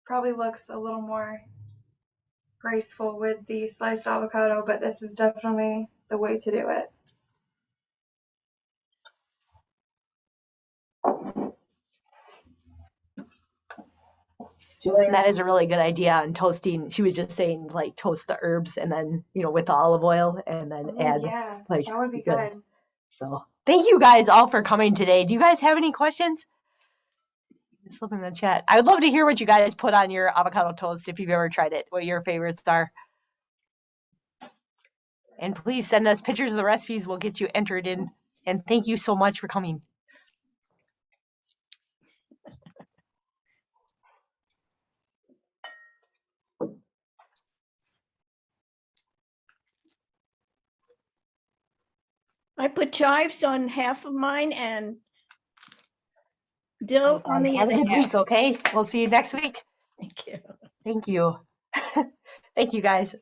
Probably looks a little more graceful with the sliced avocado, but this is definitely the way to do it. And that is a really good idea on toasting. She was just saying like toast the herbs and then, with the olive oil and then add. Yeah, like that would be good. So thank you guys all for coming today. Do you guys have any questions? Just flip in the chat. I would love to hear what you guys put on your avocado toast if you've ever tried it, what your favorites are. And please send us pictures of the recipes. We'll get you entered in. And thank you so much for coming. I put chives on half of mine and dill on the Have a other good half. week, okay? We'll see you next week. Thank you. Thank you. Thank you, guys.